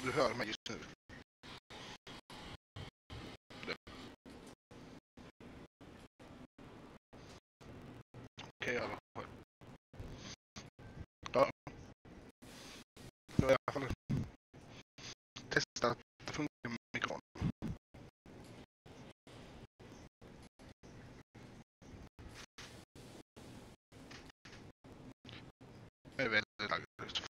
om du hör mig just nu. Okej, jag hör. Ja. Jag har i alla fall testat att det funkar med mikron. Jag är väldigt taggad för det.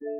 Mina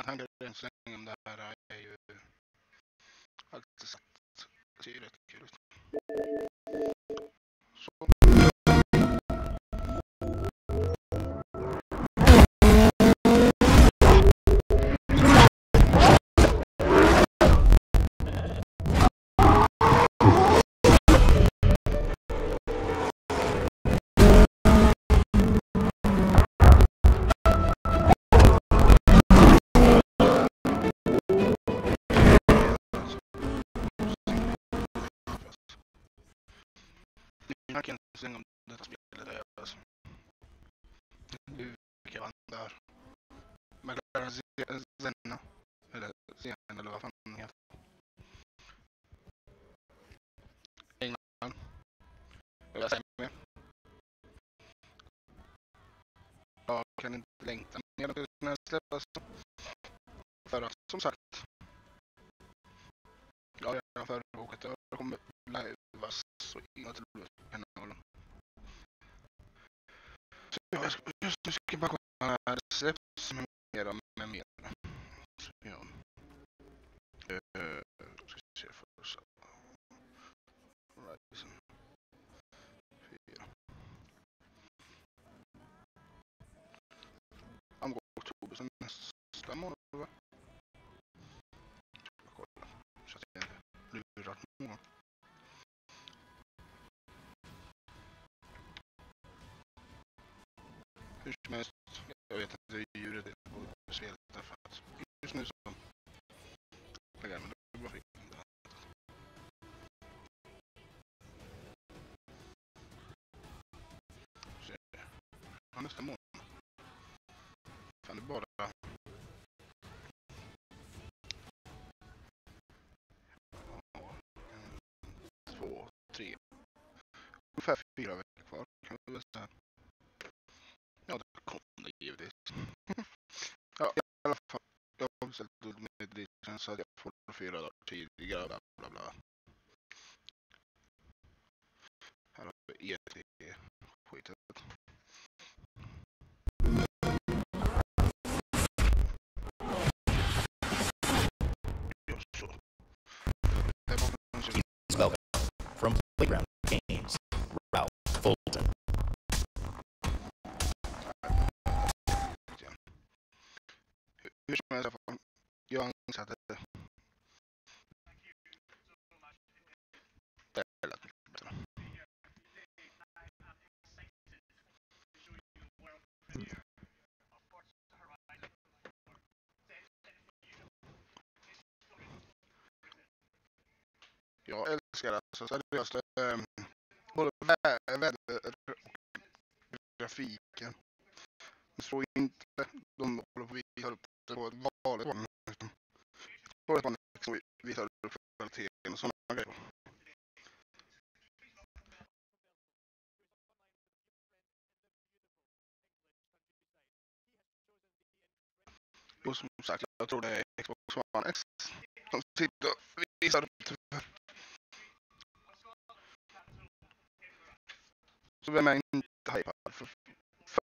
tankar om det här är ju faktiskt att det ser rätt kul ut. Så. Jag kan inte säga om detta spelet är alltså. Du kan vara där. Man klarar Zenna. Eller Zen eller vad fan den heter. England. Jag säger med. Jag kan inte längta mer än när det släppas. För att som sagt. Jag har redan förbokat och jag kommer livas så inåt kanalen. Så just nu ska jag bara kolla när det släpps mer och mer. Så ja. Ska se Forza. Horizon 4. Han går oktober så nästa månad va? Jag kolla. Så att jag lurar månad. Hur som helst, jag vet inte hur djuret är på spelet därför att just nu så lägger jag mig det bara fick inte. Så ja, nästa månad. Fan det bara 2, 3 ungefär 4 veckor kvar kan vi väl säga. Ja, det kommer det givetvis. Ja, i alla fall. Jag har beställt med drickan så att jag får 4 dagar tidigare. Bla bla bla. Här har vi ET-skitet. Så. Welcome from Playground Games, Ralph Fulton. hur som helst i alla fall. Jag anser att det är lätt mycket bättre. Jag älskar alltså seriöst både väder och grafiken. Jag tror inte de håller på att visa upp det på ett vanligt one. På ett vanligt liksom visar upp kvaliteten och sådana grejer. Och som sagt, jag tror det är Xbox One X som sitter och visar upp det. Så vem är inte hypad för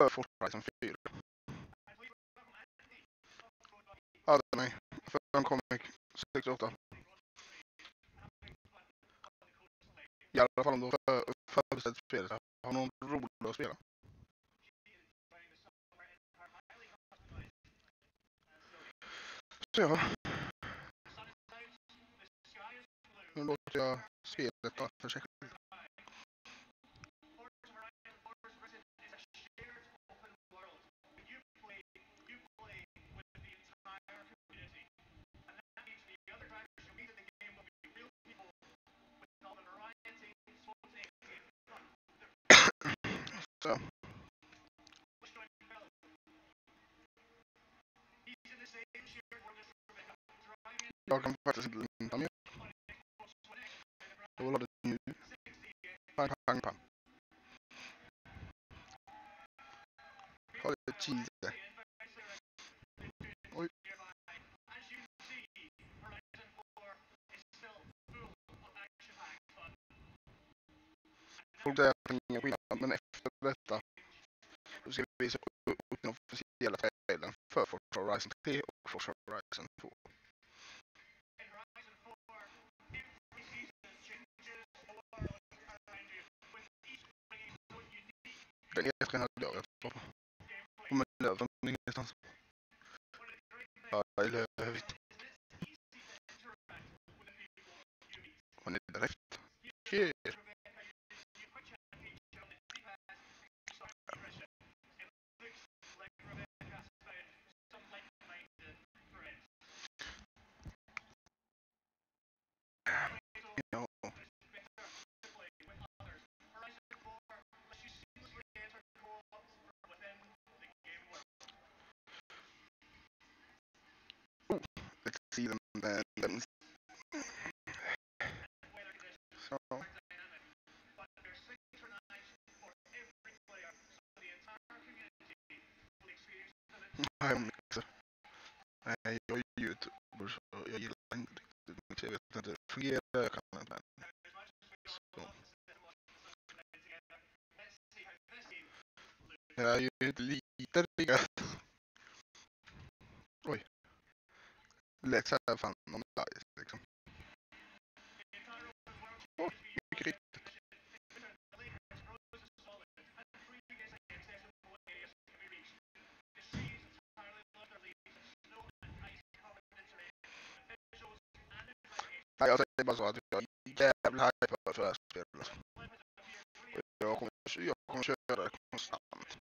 Forza Horizon 4? Ja, den är. För den kom 68. I alla fall om du förbeställt spelet. Har någon roligt att spela? Så ja. Nu låter jag spelet ta för sig själv. Så. Jag kan faktiskt inte linta mer. Jag vill ha det nu. Pang, pang, pang. Ha lite cheese. Oj. Folk säger att det är ingen skillnad, men efter detta så ska vi visa upp den officiella trailern för Forza Horizon 3 och Forza Horizon 2. Den E3 hade jag rätt på. Och med löven ingenstans. Ja, det är lövigt. Och ni är direkt. Yeah. Ja. Let's see them then. Så. Jag är mixer. Nej, jag är youtuber så jag gillar inte riktigt mixer. Jag vet inte, det fungerar, jag kan inte. Så. Jag är ju lite riggat. Oj. Let's have fun on live liksom. Åh, mycket riktigt. Nej, jag säger bara så att jag är jävligt hypad för det här spelet. Jag kommer köra det konstant.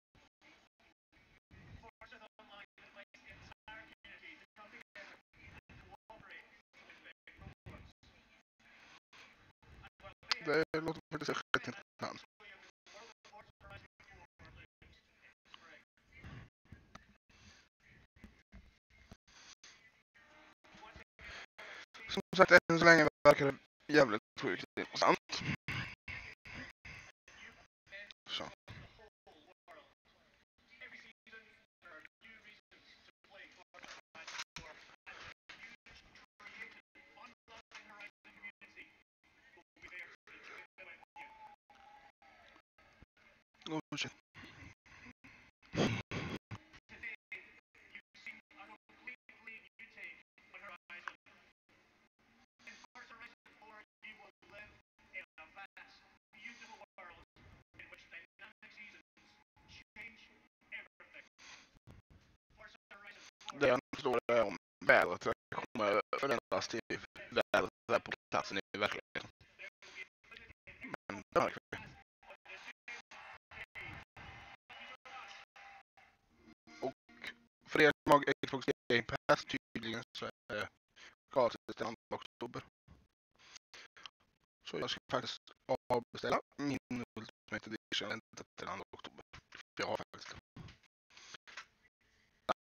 Det låter faktiskt rätt intressant. Som sagt, än så länge verkar det jävligt sjukt intressant. Så. Oh shit. Det är står det om vädret. Det kommer förändras till vädret där på platsen i verkligheten. Men det märker vi. Och för er som har Xbox Game Pass tydligen så är det gratis den 2 oktober. Så jag ska faktiskt avbeställa min Ultimate Edition inte till 2 oktober. För jag har faktiskt.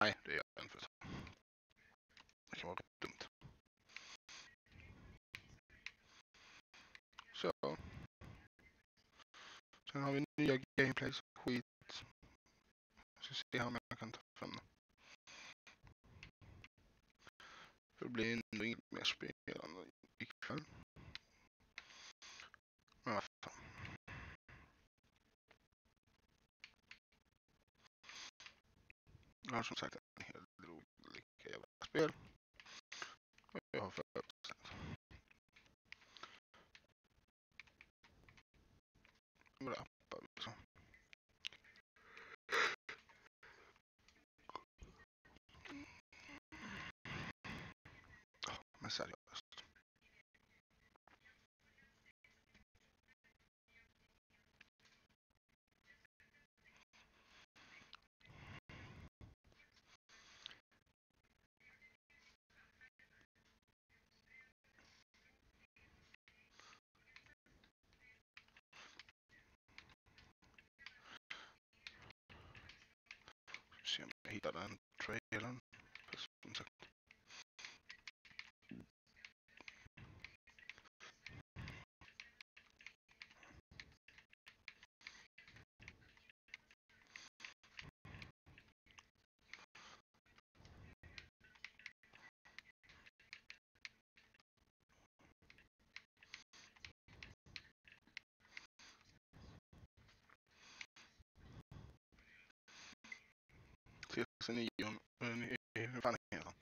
Nej, det gör jag inte. Det kan vara rätt dumt. Så. Sen har vi nya gameplays och skit. Jag ska se om jag kan ta fram det. För det blir ändå inget mer spelande ikväll. Men vad fan. Jag har som sagt en hel del olika jävla spel. Och jag har förutsatt. Våra appar liksom. Men seriöst. Se om jag hittar den trailern. Som sagt. TC9 hur fan heter han?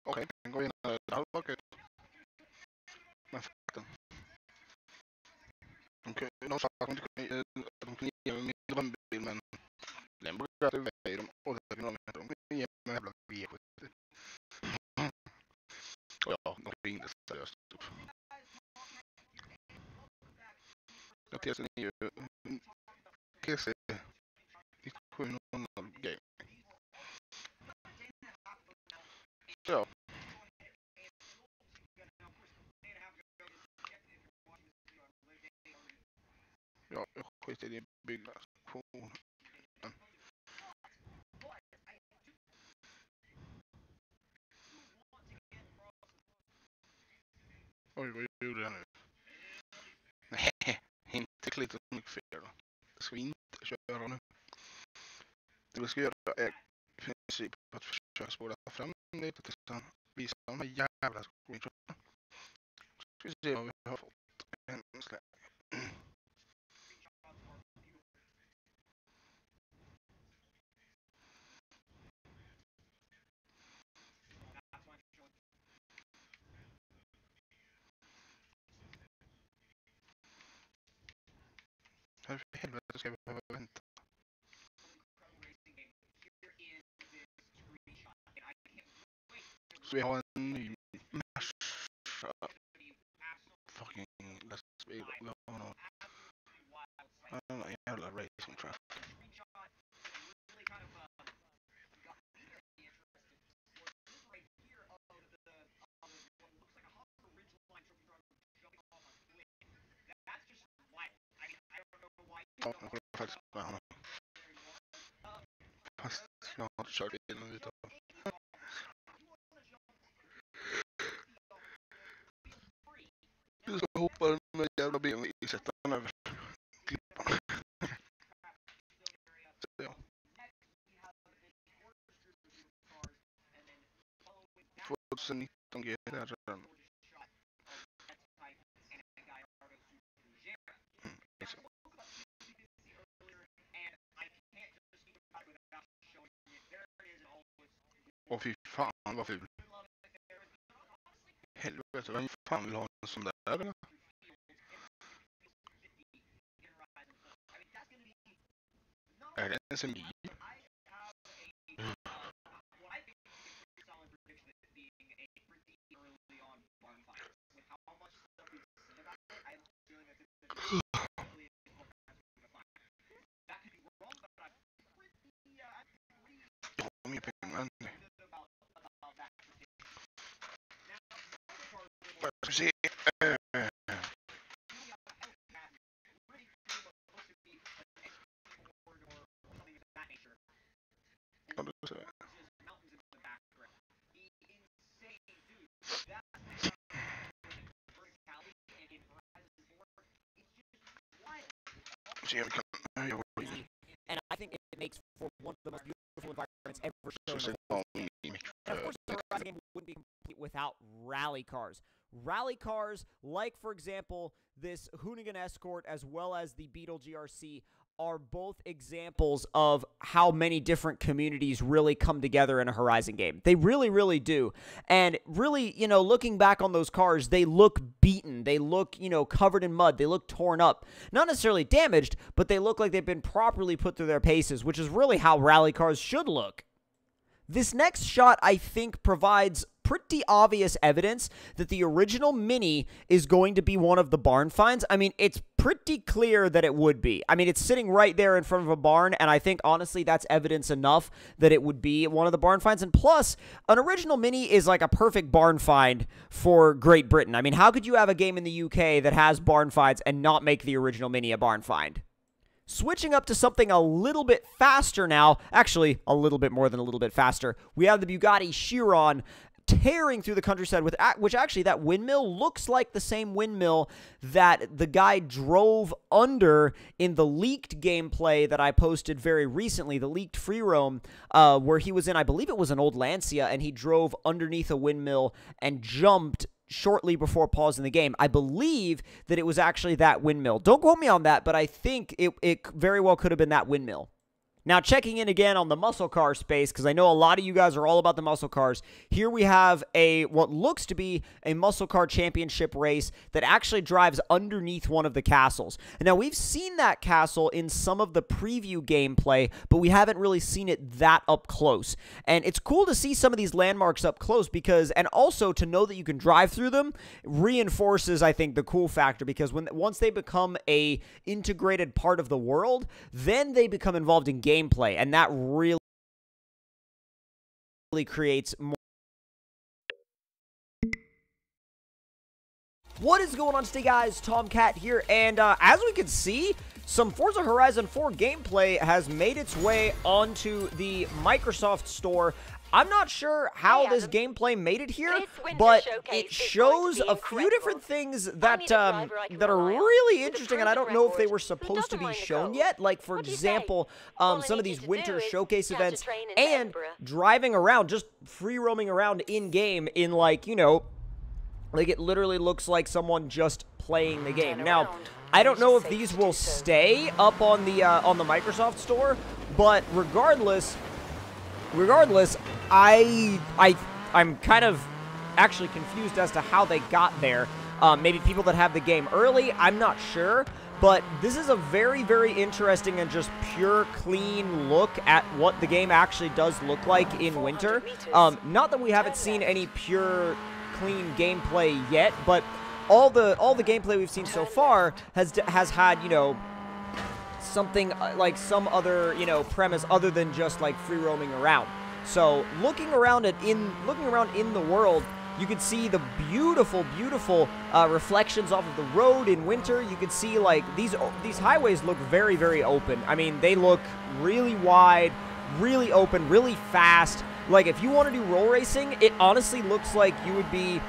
Okej, den går in halvbak ut. Men faktum. De sa att de kunde ge mig min drömbil, men den brukade över dem 8 kilometer. De kunde ge mig en jävla V70. Och ja, de ringde seriöst upp. Jag TC9 TC 9700 game. Så. Ja, jag skiter i din byggnation. Oj, vad gjorde jag nu? Nej, inte lite så mycket fel då. Det ska vi inte köra nu. Det vi ska göra är i princip att försöka spåra fram lite tills han visar de här jävla screenshoten. Ska vi se vad vi har fått. En släpp. Hur för helvete ska vi behöva vänta? Så vi har en ny Merca fucking lastbil. Vi har någon jävla racing track. Ja, jag håller faktiskt med honom. Fast jag har inte kört bilen utav. Du ska hoppa den där jävla bilen i sätta den över klippan. Så ja. 2019 GR. Åh fy fan vad ful. Helvete, vem fan vill ha en sån där eller? Är det en SMI? Jag har mer pengar än dig. Jag ska se. Ja, då ser jag. Se om vi kan... Jag And I think it makes for one of the most beautiful environments ever shown. ska se om min mick. And of course, the Horizon game wouldn't be complete without rally cars. Rally cars, like, for example, this Hoonigan Escort as well as the Beetle GRC, are both examples of how many different communities really come together in a Horizon game. They really, really do. And really, you know, looking back on those cars, they look beaten. They look, you know, covered in mud. They look torn up. Not necessarily damaged, but they look like they've been properly put through their paces, which is really how rally cars should look. This next shot, I think, provides pretty obvious evidence that the original Mini is going to be one of the barn finds. I mean, it's pretty clear that it would be. I mean, it's sitting right there in front of a barn, and I think, honestly, that's evidence enough that it would be one of the barn finds. And plus, an original Mini is like a perfect barn find for Great Britain. I mean, how could you have a game in the UK that has barn finds and not make the original Mini a barn find? Switching up to something a little bit faster now, actually a little bit more than a little bit faster, we have the Bugatti Chiron tearing through the countryside, with which actually that windmill looks like the same windmill that the guy drove under in the leaked gameplay that I posted very recently, the leaked free roam, where he was in, I believe it was an old Lancia, and he drove underneath a windmill and jumped shortly before pausing the game. I believe that it was actually that windmill. Don't quote me on that, but I think it very well could have been that windmill. Now, checking in again on the muscle car space, because I know a lot of you guys are all about the muscle cars. Here we have what looks to be a muscle car championship race that actually drives underneath one of the castles. And now, we've seen that castle in some of the preview gameplay, but we haven't really seen it that up close. And it's cool to see some of these landmarks up close because, and also to know that you can drive through them, reinforces, I think, the cool factor, because once they become a integrated part of the world, then they become involved in gameplay, and that really creates more. What is going on today, guys? Tomcat here, and as we can see, some Forza Horizon 4 gameplay has made its way onto the Microsoft Store. I'm not sure how this gameplay made it here, but it shows a few different things that are really interesting, and I don't know if they were supposed to be shown yet. Like, for example, some of these winter showcase events and driving around, just free roaming around in-game in, like, you know, like it literally looks like someone just playing the game. Now, I don't know if these will stay up on the Microsoft Store, but regardless, I'm kind of actually confused as to how they got there. Maybe people that have the game early, I'm not sure. But this is a very, very interesting and just pure, clean look at what the game actually does look like in winter. Not that we haven't seen any pure, clean gameplay yet, but all the gameplay we've seen so far has had, you know, something like some other, you know, premise other than just like free roaming around. So looking around in the world, you can see the beautiful, beautiful reflections off of the road in winter. You can see like these highways look very, very open. I mean, they look really wide, really open, really fast. Like if you want to do roll racing, it honestly looks like you would be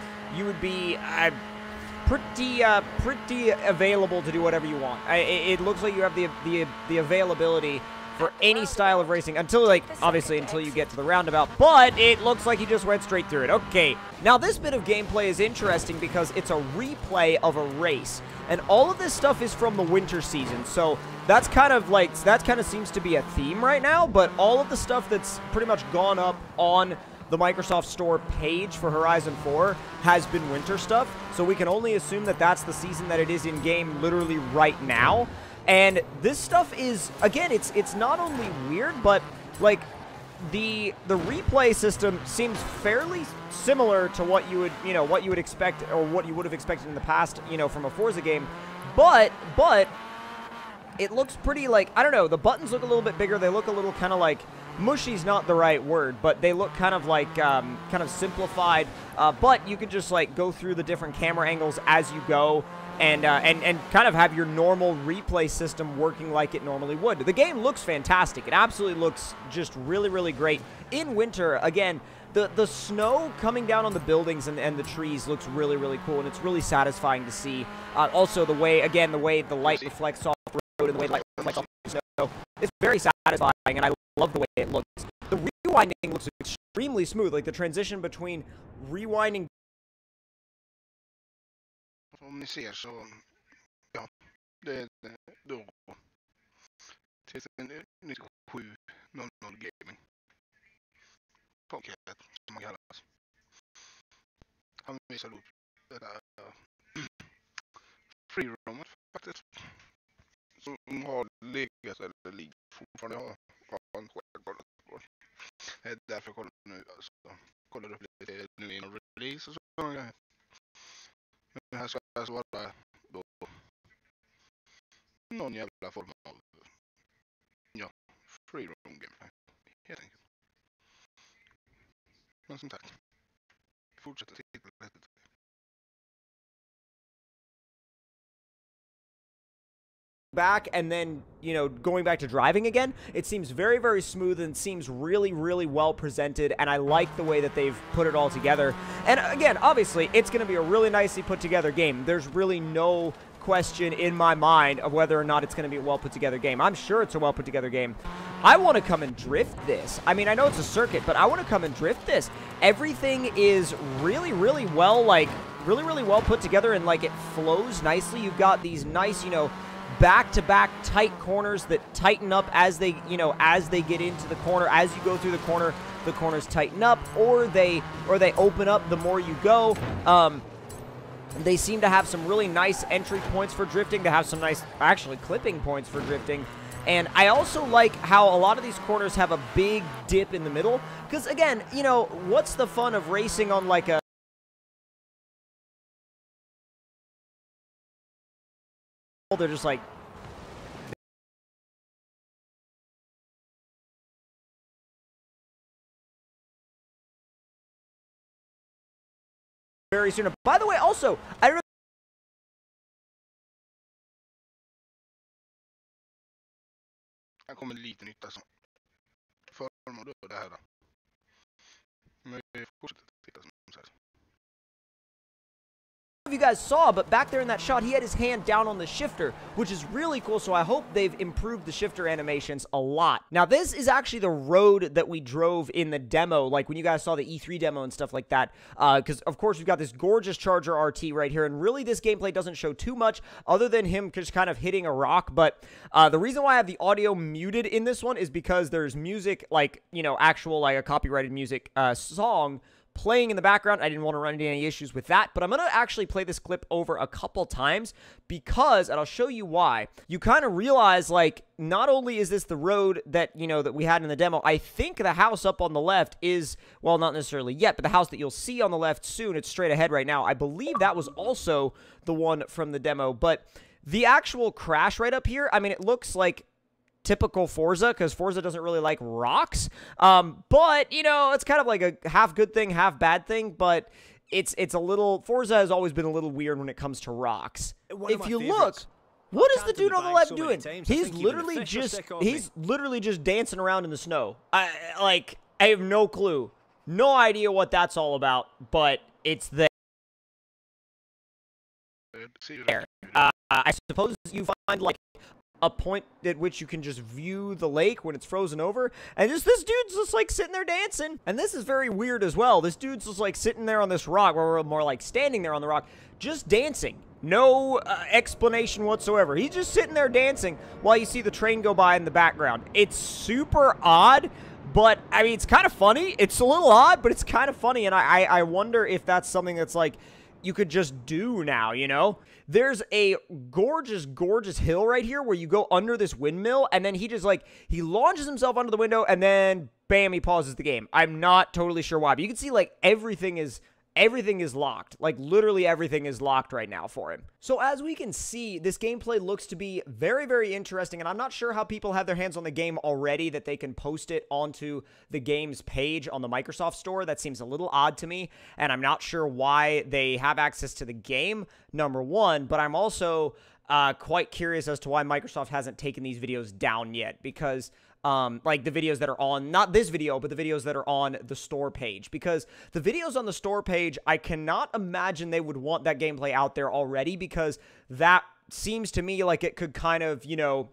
pretty available to do whatever you want. It looks like you have the availability for any style of racing until, like, obviously until you get to the roundabout, but it looks like you just went straight through it. Okay, now this bit of gameplay is interesting because it's a replay of a race, and all of this stuff is from the winter season, so that's kind of like, that kind of seems to be a theme right now, but all of the stuff that's pretty much gone up on the Microsoft Store page for Horizon 4 has been winter stuff, so we can only assume that that's the season that it is in game literally right now. And this stuff is, again, it's not only weird, but like the replay system seems fairly similar to what you would expect, or what you would have expected in the past, from a Forza game. But it looks pretty, like, I don't know, the buttons look a little bit bigger. They look a little kind of like, mushy's not the right word, but they look kind of like, kind of simplified. But you could just, like, go through the different camera angles as you go, and kind of have your normal replay system working like it normally would. The game looks fantastic. It absolutely looks just really, really great. In winter, again, the snow coming down on the buildings and the trees looks really, really cool, and it's really satisfying to see. Also, the way the light reflects off the road and the way the light reflects off the snow, it's very satisfying, and I love the way it looks. The rewinding looks extremely smooth, like the transition between rewinding. Om ni ser så, ja, det är då till 9700 gaming. Pocket som man kallas. Han visar upp det där free roamet faktiskt. Som har legat eller ligger fortfarande har inte själv kollat på. Det är därför jag kollar nu, alltså. Kollar upp lite nu innan release och sådana grejer. Men här ska alltså vara då någon jävla form av, ja, free roam gameplay, helt enkelt. Men som sagt, fortsätta titta lite. Back and then, going back to driving again, it seems very, very smooth and seems really, really well presented, and I like the way that they've put it all together. And again, obviously, it's going to be a really nicely put together game. There's really no question in my mind of whether or not it's going to be a well put together game. I'm sure it's a well put together game. I want to come and drift this. I mean, I know it's a circuit, but I want to come and drift this. Everything is really, really well, really, really well put together, and like it flows nicely. You've got these nice, back-to-back tight corners that tighten up as they, as they get into the corner. As you go through the corners tighten up, or they open up the more you go. They seem to have some really nice entry points for drifting. They have some nice, actually, clipping points for drifting. And I also like how a lot of these corners have a big dip in the middle. Because, again, what's the fun of racing on, like, a... They're just like... very soon. By the way, also, I don't know... Här kommer lite nytt alltså. Förmån då det här då. Men vi fortsätter titta som sagt. You guys saw, but back there in that shot, he had his hand down on the shifter, which is really cool, so I hope they've improved the shifter animations a lot. Now, this is actually the road that we drove in the demo, like when you guys saw the E3 demo and stuff like that, because, of course, we've got this gorgeous Charger RT right here, and really this gameplay doesn't show too much other than him just kind of hitting a rock, but the reason why I have the audio muted in this one is because there's music, like, actual, like, a copyrighted music song playing in the background. I didn't want to run into any issues with that, but I'm going to actually play this clip over a couple times because, and I'll show you why, you kind of realize, like, not only is this the road that, that we had in the demo, I think the house up on the left is, well, not necessarily yet, but the house that you'll see on the left soon, it's straight ahead right now, I believe that was also the one from the demo, but the actual crash right up here, I mean, it looks like typical Forza, because Forza doesn't really like rocks, but, it's kind of like a half good thing, half bad thing, but it's a little, Forza has always been a little weird when it comes to rocks. If you look, what is the dude on the left doing? He's literally just dancing around in the snow. I have no clue, no idea what that's all about, but it's there. I suppose you find, like, a point at which you can just view the lake when it's frozen over, and this dude's just, like, sitting there dancing, and this is very weird as well. This dude's just, like, sitting there on this rock, or more like standing there on the rock, just dancing. No explanation whatsoever. He's just sitting there dancing while you see the train go by in the background. It's super odd, but, I mean, it's kind of funny. It's a little odd, but it's kind of funny, and I wonder if that's something that's, like, you could just do now, you know? There's a gorgeous, gorgeous hill right here where you go under this windmill, and then he just, like, he launches himself onto the window, and then, bam, he pauses the game. I'm not totally sure why, but you can see, like, everything is locked. Like, literally everything is locked right now for him. So as we can see, this gameplay looks to be very, very interesting, and I'm not sure how people have their hands on the game already that they can post it onto the game's page on the Microsoft Store. That seems a little odd to me, and I'm not sure why they have access to the game, number one, but I'm also quite curious as to why Microsoft hasn't taken these videos down yet, because like the videos that are on, not this video, but the videos that are on the store page, because the videos on the store page, I cannot imagine they would want that gameplay out there already, because that seems to me like it could kind of, you know,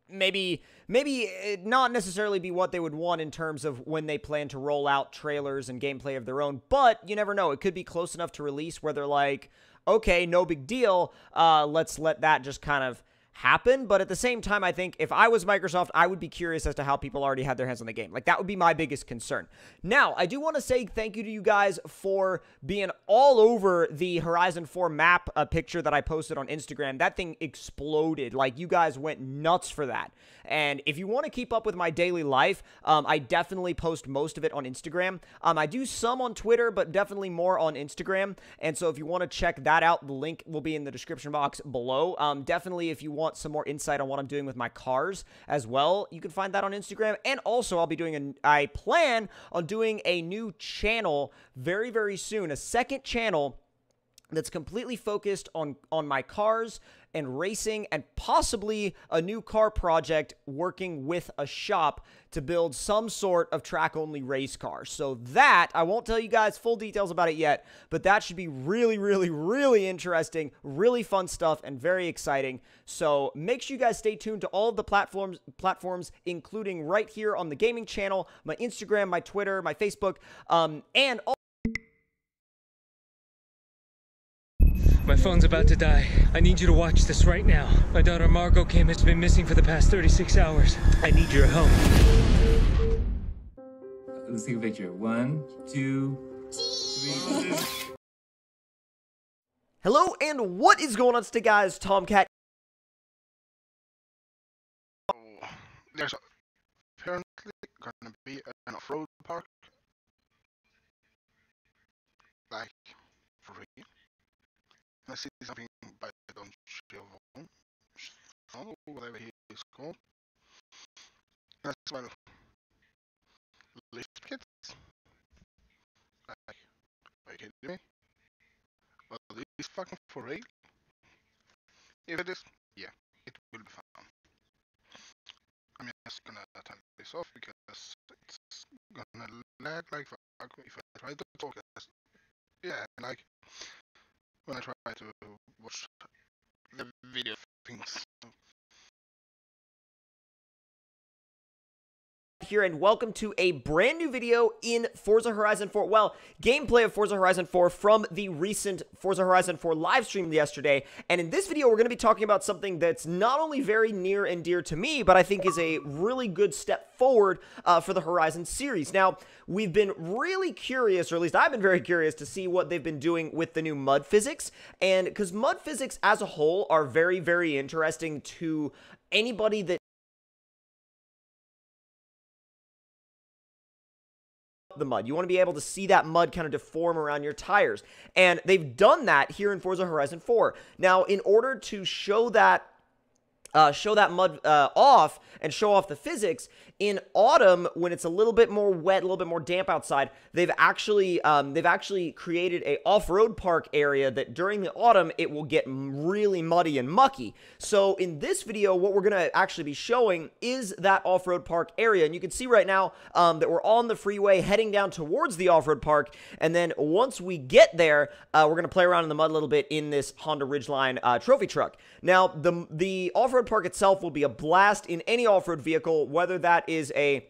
maybe not necessarily be what they would want in terms of when they plan to roll out trailers and gameplay of their own, but you never know. It could be close enough to release where they're like, okay, no big deal, let's let that just kind of happen. But at the same time, I think if I was Microsoft, I would be curious as to how people already had their hands on the game. Like, that would be my biggest concern. Now, I do want to say thank you to you guys for being all over the Horizon 4 map picture that I posted on Instagram. That thing exploded. Like, you guys went nuts for that. And if you want to keep up with my daily life, I definitely post most of it on Instagram. I do some on Twitter, but definitely more on Instagram. And so if you want to check that out, the link will be in the description box below. Definitely, if you want some more insight on what I'm doing with my cars as well, you can find that on Instagram. And also, I'll be doing I plan on doing a new channel very, very soon, a second channel that's completely focused on my cars and racing, and possibly a new car project working with a shop to build some sort of track-only race car. So that, I won't tell you guys full details about it yet, but that should be really, really, really interesting, really fun stuff, and very exciting. So make sure you guys stay tuned to all of the platforms, including right here on the gaming channel, my Instagram, my Twitter, my Facebook, and all. My phone's about to die. I need you to watch this right now. My daughter Margot Kim has been missing for the past 36 hours. I need your help. Let's take a picture. 1, 2, 3. Hello, and what is going on today, guys? Tomcat. There's apparently gonna be an off-road park. Like, for real. I see something by Don Chevron, whatever he is called. As well, lift kits. Like, are you kidding me? Well, this is fucking for real. If it is, yeah, it will be fun. I'm just gonna turn this off because it's gonna lag like fuck if I try to talk. Yeah, like when I try to watch the video things. Here, and welcome to a brand new video in Forza Horizon 4. Well, gameplay of Forza Horizon 4 from the recent Forza Horizon 4 live stream yesterday. And in this video, we're going to be talking about something that's not only very near and dear to me, but I think is a really good step forward for the Horizon series. Now, we've been really curious, or at least I've been very curious, to see what they've been doing with the new mud physics. And because mud physics as a whole are very, very interesting to anybody that the mud. You want to be able to see that mud kind of deform around your tires. And they've done that here in Forza Horizon 4. Now, in order to show that mud off and show off the physics, in autumn, when it's a little bit more wet, a little bit more damp outside, they've actually created a off-road park area that during the autumn, it will get really muddy and mucky. So in this video, what we're going to actually be showing is that off-road park area. And you can see right now that we're on the freeway heading down towards the off-road park. And then once we get there, we're going to play around in the mud a little bit in this Honda Ridgeline trophy truck. Now, the off-road park itself will be a blast in any off-road vehicle, whether that is a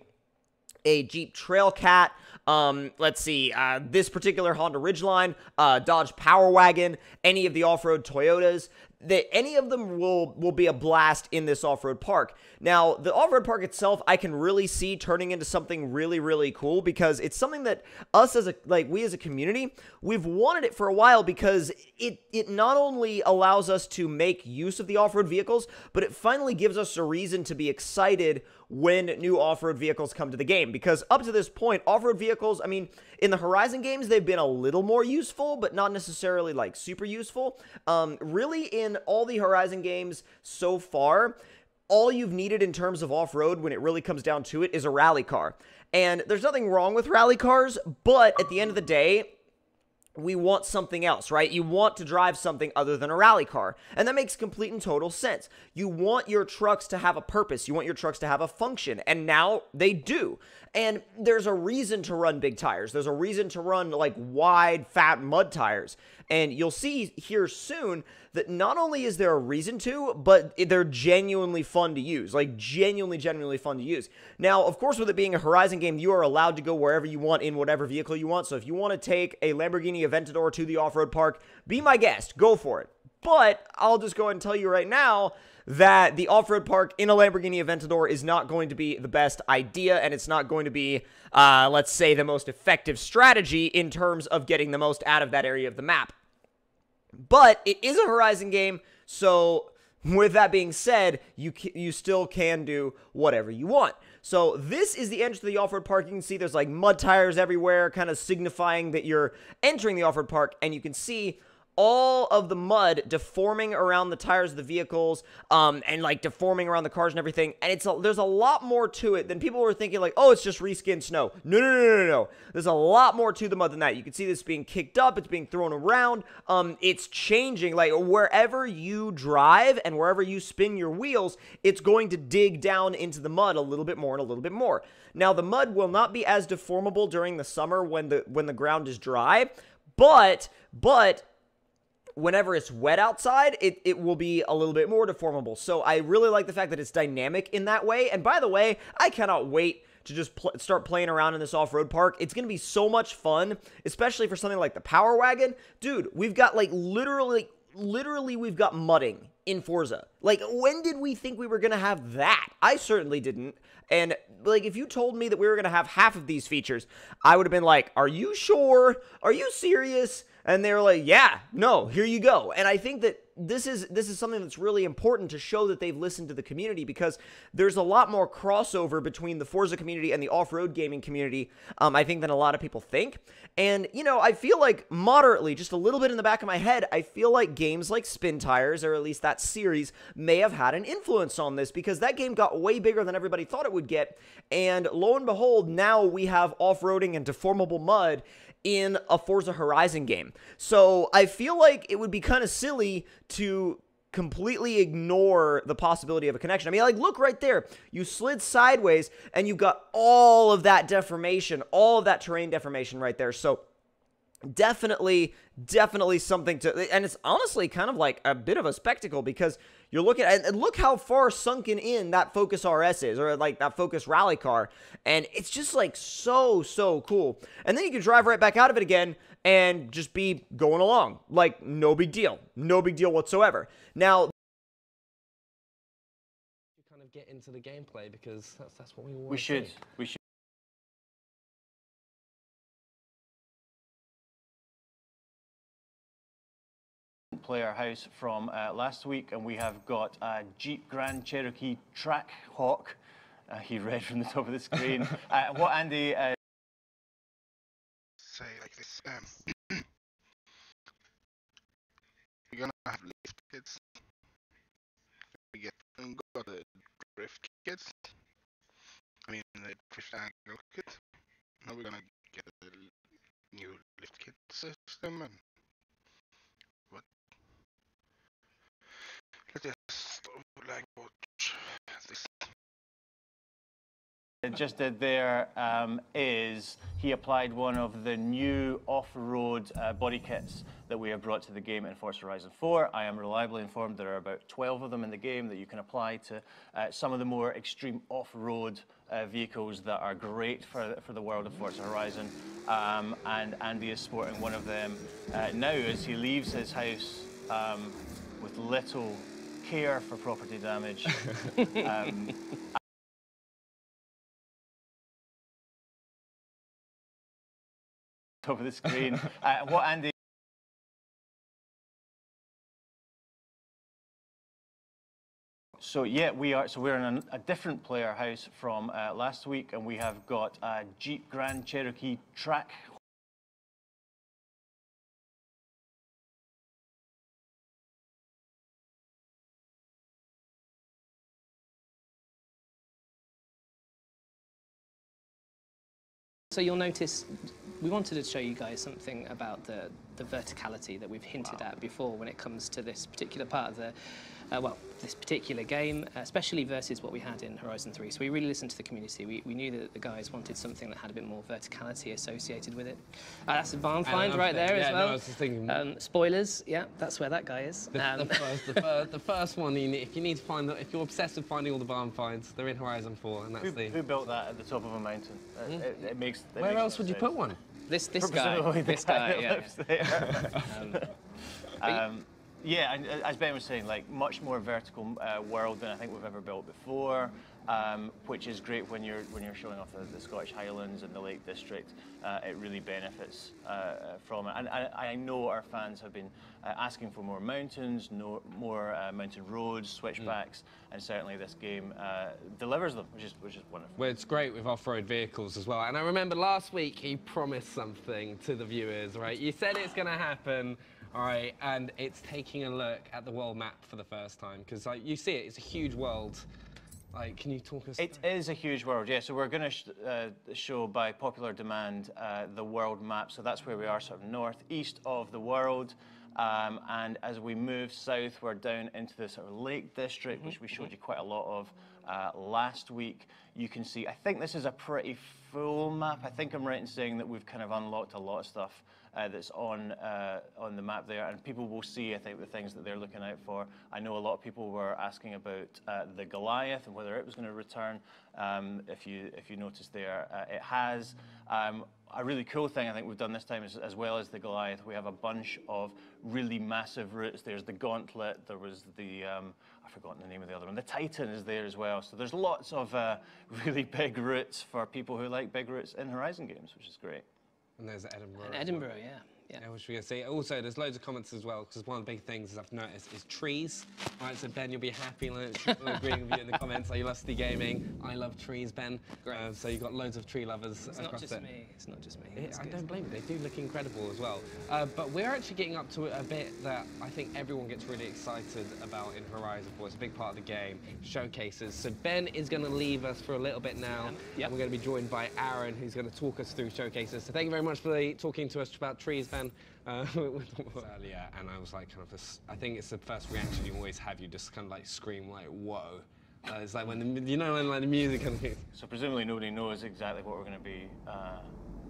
Jeep Trailcat, Let's see, this particular Honda Ridgeline, Dodge Power Wagon, any of the off-road Toyotas, that any of them will be a blast in this off-road park. Now, the off-road park itself, I can really see turning into something really, really cool, because it's something that us as we as a community, we've wanted it for a while, because it not only allows us to make use of the off-road vehicles, but it finally gives us a reason to be excited when new off-road vehicles come to the game. Because up to this point, off-road vehicles, I mean, in the Horizon games, they've been a little more useful, but not necessarily like super useful. Really, in all the Horizon games so far, all you've needed in terms of off-road, when it really comes down to it, is a rally car. And there's nothing wrong with rally cars, but at the end of the day, we want something else, right? You want to drive something other than a rally car. And that makes complete and total sense. You want your trucks to have a purpose. You want your trucks to have a function. And now they do. And there's a reason to run big tires. There's a reason to run like wide, fat mud tires. And you'll see here soon that not only is there a reason to, but they're genuinely fun to use. Like, genuinely fun to use. Now, of course, with it being a Horizon game, you are allowed to go wherever you want in whatever vehicle you want. So if you want to take a Lamborghini Aventador to the off-road park, be my guest. Go for it. But I'll just go ahead and tell you right now that the off-road park in a Lamborghini Aventador is not going to be the best idea, and it's not going to be, let's say, the most effective strategy in terms of getting the most out of that area of the map. But it is a Horizon game, so with that being said, you still can do whatever you want. So this is the entrance to the off-road park. You can see there's like mud tires everywhere, kind of signifying that you're entering the off-road park, and you can see all of the mud deforming around the tires of the vehicles, and like deforming around the cars and everything. And there's a lot more to it than people were thinking, like, oh, it's just reskinned snow. No. There's a lot more to the mud than that. You can see this being kicked up. It's being thrown around. It's changing. Like, wherever you drive and wherever you spin your wheels, it's going to dig down into the mud a little bit more and a little bit more. Now, the mud will not be as deformable during the summer when the ground is dry, but whenever it's wet outside, it will be a little bit more deformable. So I really like the fact that it's dynamic in that way. And by the way, I cannot wait to just start playing around in this off-road park. It's going to be so much fun, especially for something like the Power Wagon. Dude, we've got like literally we've got mudding in Forza. Like, when did we think we were going to have that? I certainly didn't. And like, if you told me that we were going to have half of these features, I would have been like, are you sure? Are you serious? And they were like, yeah, no, here you go. And I think that this is something that's really important to show that they've listened to the community, because there's a lot more crossover between the Forza community and the off-road gaming community, I think, than a lot of people think. And, you know, I feel like moderately, just a little bit in the back of my head, I feel like games like Spin Tires, or at least that series, may have had an influence on this, because that game got way bigger than everybody thought it would get. And lo and behold, now we have off-roading and deformable mud in a Forza Horizon game. So I feel like it would be kind of silly to completely ignore the possibility of a connection. I mean, like, look right there. You slid sideways, and you've got all of that deformation, all of that terrain deformation right there. So definitely something to, and it's honestly kind of like a bit of a spectacle, because you're looking at, and look how far sunken in that Focus RS is, or like that Focus rally car, and it's just like so cool. And then you can drive right back out of it again and just be going along, like no big deal whatsoever. Now, kind of get into the gameplay, because that's what we want. We should. Play our house from last week, and we have got a Jeep Grand Cherokee Trackhawk. He read from the top of the screen. What Andy say like this. We're gonna have lift kits. We got the drift kits. I mean the drift angle kit. Now we're gonna get a new lift kit system, and what? Let's just like watch this. just did there is he applied one of the new off-road body kits that we have brought to the game in Forza Horizon 4. I am reliably informed there are about 12 of them in the game that you can apply to some of the more extreme off-road vehicles that are great for the world of Forza Horizon, and Andy is sporting one of them now as he leaves his house with little care for property damage. Top of the screen. What Andy... So yeah, we're in a different player house from last week, and we have got a Jeep Grand Cherokee track. So you'll notice we wanted to show you guys something about the verticality that we've hinted at before when it comes to this particular part of the, this particular game, especially versus what we had in Horizon 3. So we really listened to the community. We knew that the guys wanted something that had a bit more verticality associated with it. That's a barn find right there as well. No, I was just thinking. Spoilers, yeah, that's where that guy is. The first one, if you need to find, if you're obsessed with finding all the barn finds, they're in Horizon 4, and that's Who built that at the top of a mountain? It makes. Where else would you put one? This guy. This guy, yeah. Lives there. Yeah, and as Ben was saying, like much more vertical world than I think we've ever built before, which is great when you're showing off the Scottish Highlands and the Lake District. It really benefits from it, and I know our fans have been asking for more mountains, more mountain roads, switchbacks, and certainly this game delivers them, which is wonderful. Well, it's great with off-road vehicles as well. And I remember last week you promised something to the viewers, right? You said it's going to happen. All right, and it's taking a look at the world map for the first time, because like you see it's a huge world. Like, can you talk us? It is a huge world, yeah. So we're going to show by popular demand the world map. So that's where we are, sort of northeast of the world. And as we move south, we're down into the sort of Lake District, which we showed you quite a lot of last week. You can see, I think this is a pretty full map. I think I'm right in saying that we've kind of unlocked a lot of stuff that's on the map there, and people will see, I think, the things that they're looking out for. I know a lot of people were asking about the Goliath and whether it was going to return. If you noticed there, it has. A really cool thing I think we've done this time is, as well as the Goliath, we have a bunch of really massive routes. There's the Gauntlet, there was the, I've forgotten the name of the other one, the Titan is there as well. So there's lots of really big routes for people who like big routes in Horizon games, which is great. And there's Edinburgh. And Edinburgh, yeah. Yeah, which we're going to see. Also, there's loads of comments as well, because one of the big things I've noticed is trees. Right, so Ben, you'll be happy agreeing with you in the comments. Like, you love City Gaming. I love trees, Ben. Great. So you've got loads of tree lovers It's across not just it. me. It's not just me. I don't blame you. They do look incredible as well. But we're actually getting up to a bit that I think everyone gets really excited about in Horizon 4. It's a big part of the game, showcases. So Ben is going to leave us for a little bit now. Yep. And we're going to be joined by Aaron, who's going to talk us through showcases. So thank you very much for talking to us about trees, Ben. Earlier, and I was like, kind of, I think it's the first reaction you always have. You just kind of like scream, like, whoa. It's like when when like the music kind of. So presumably nobody knows exactly what we're going to be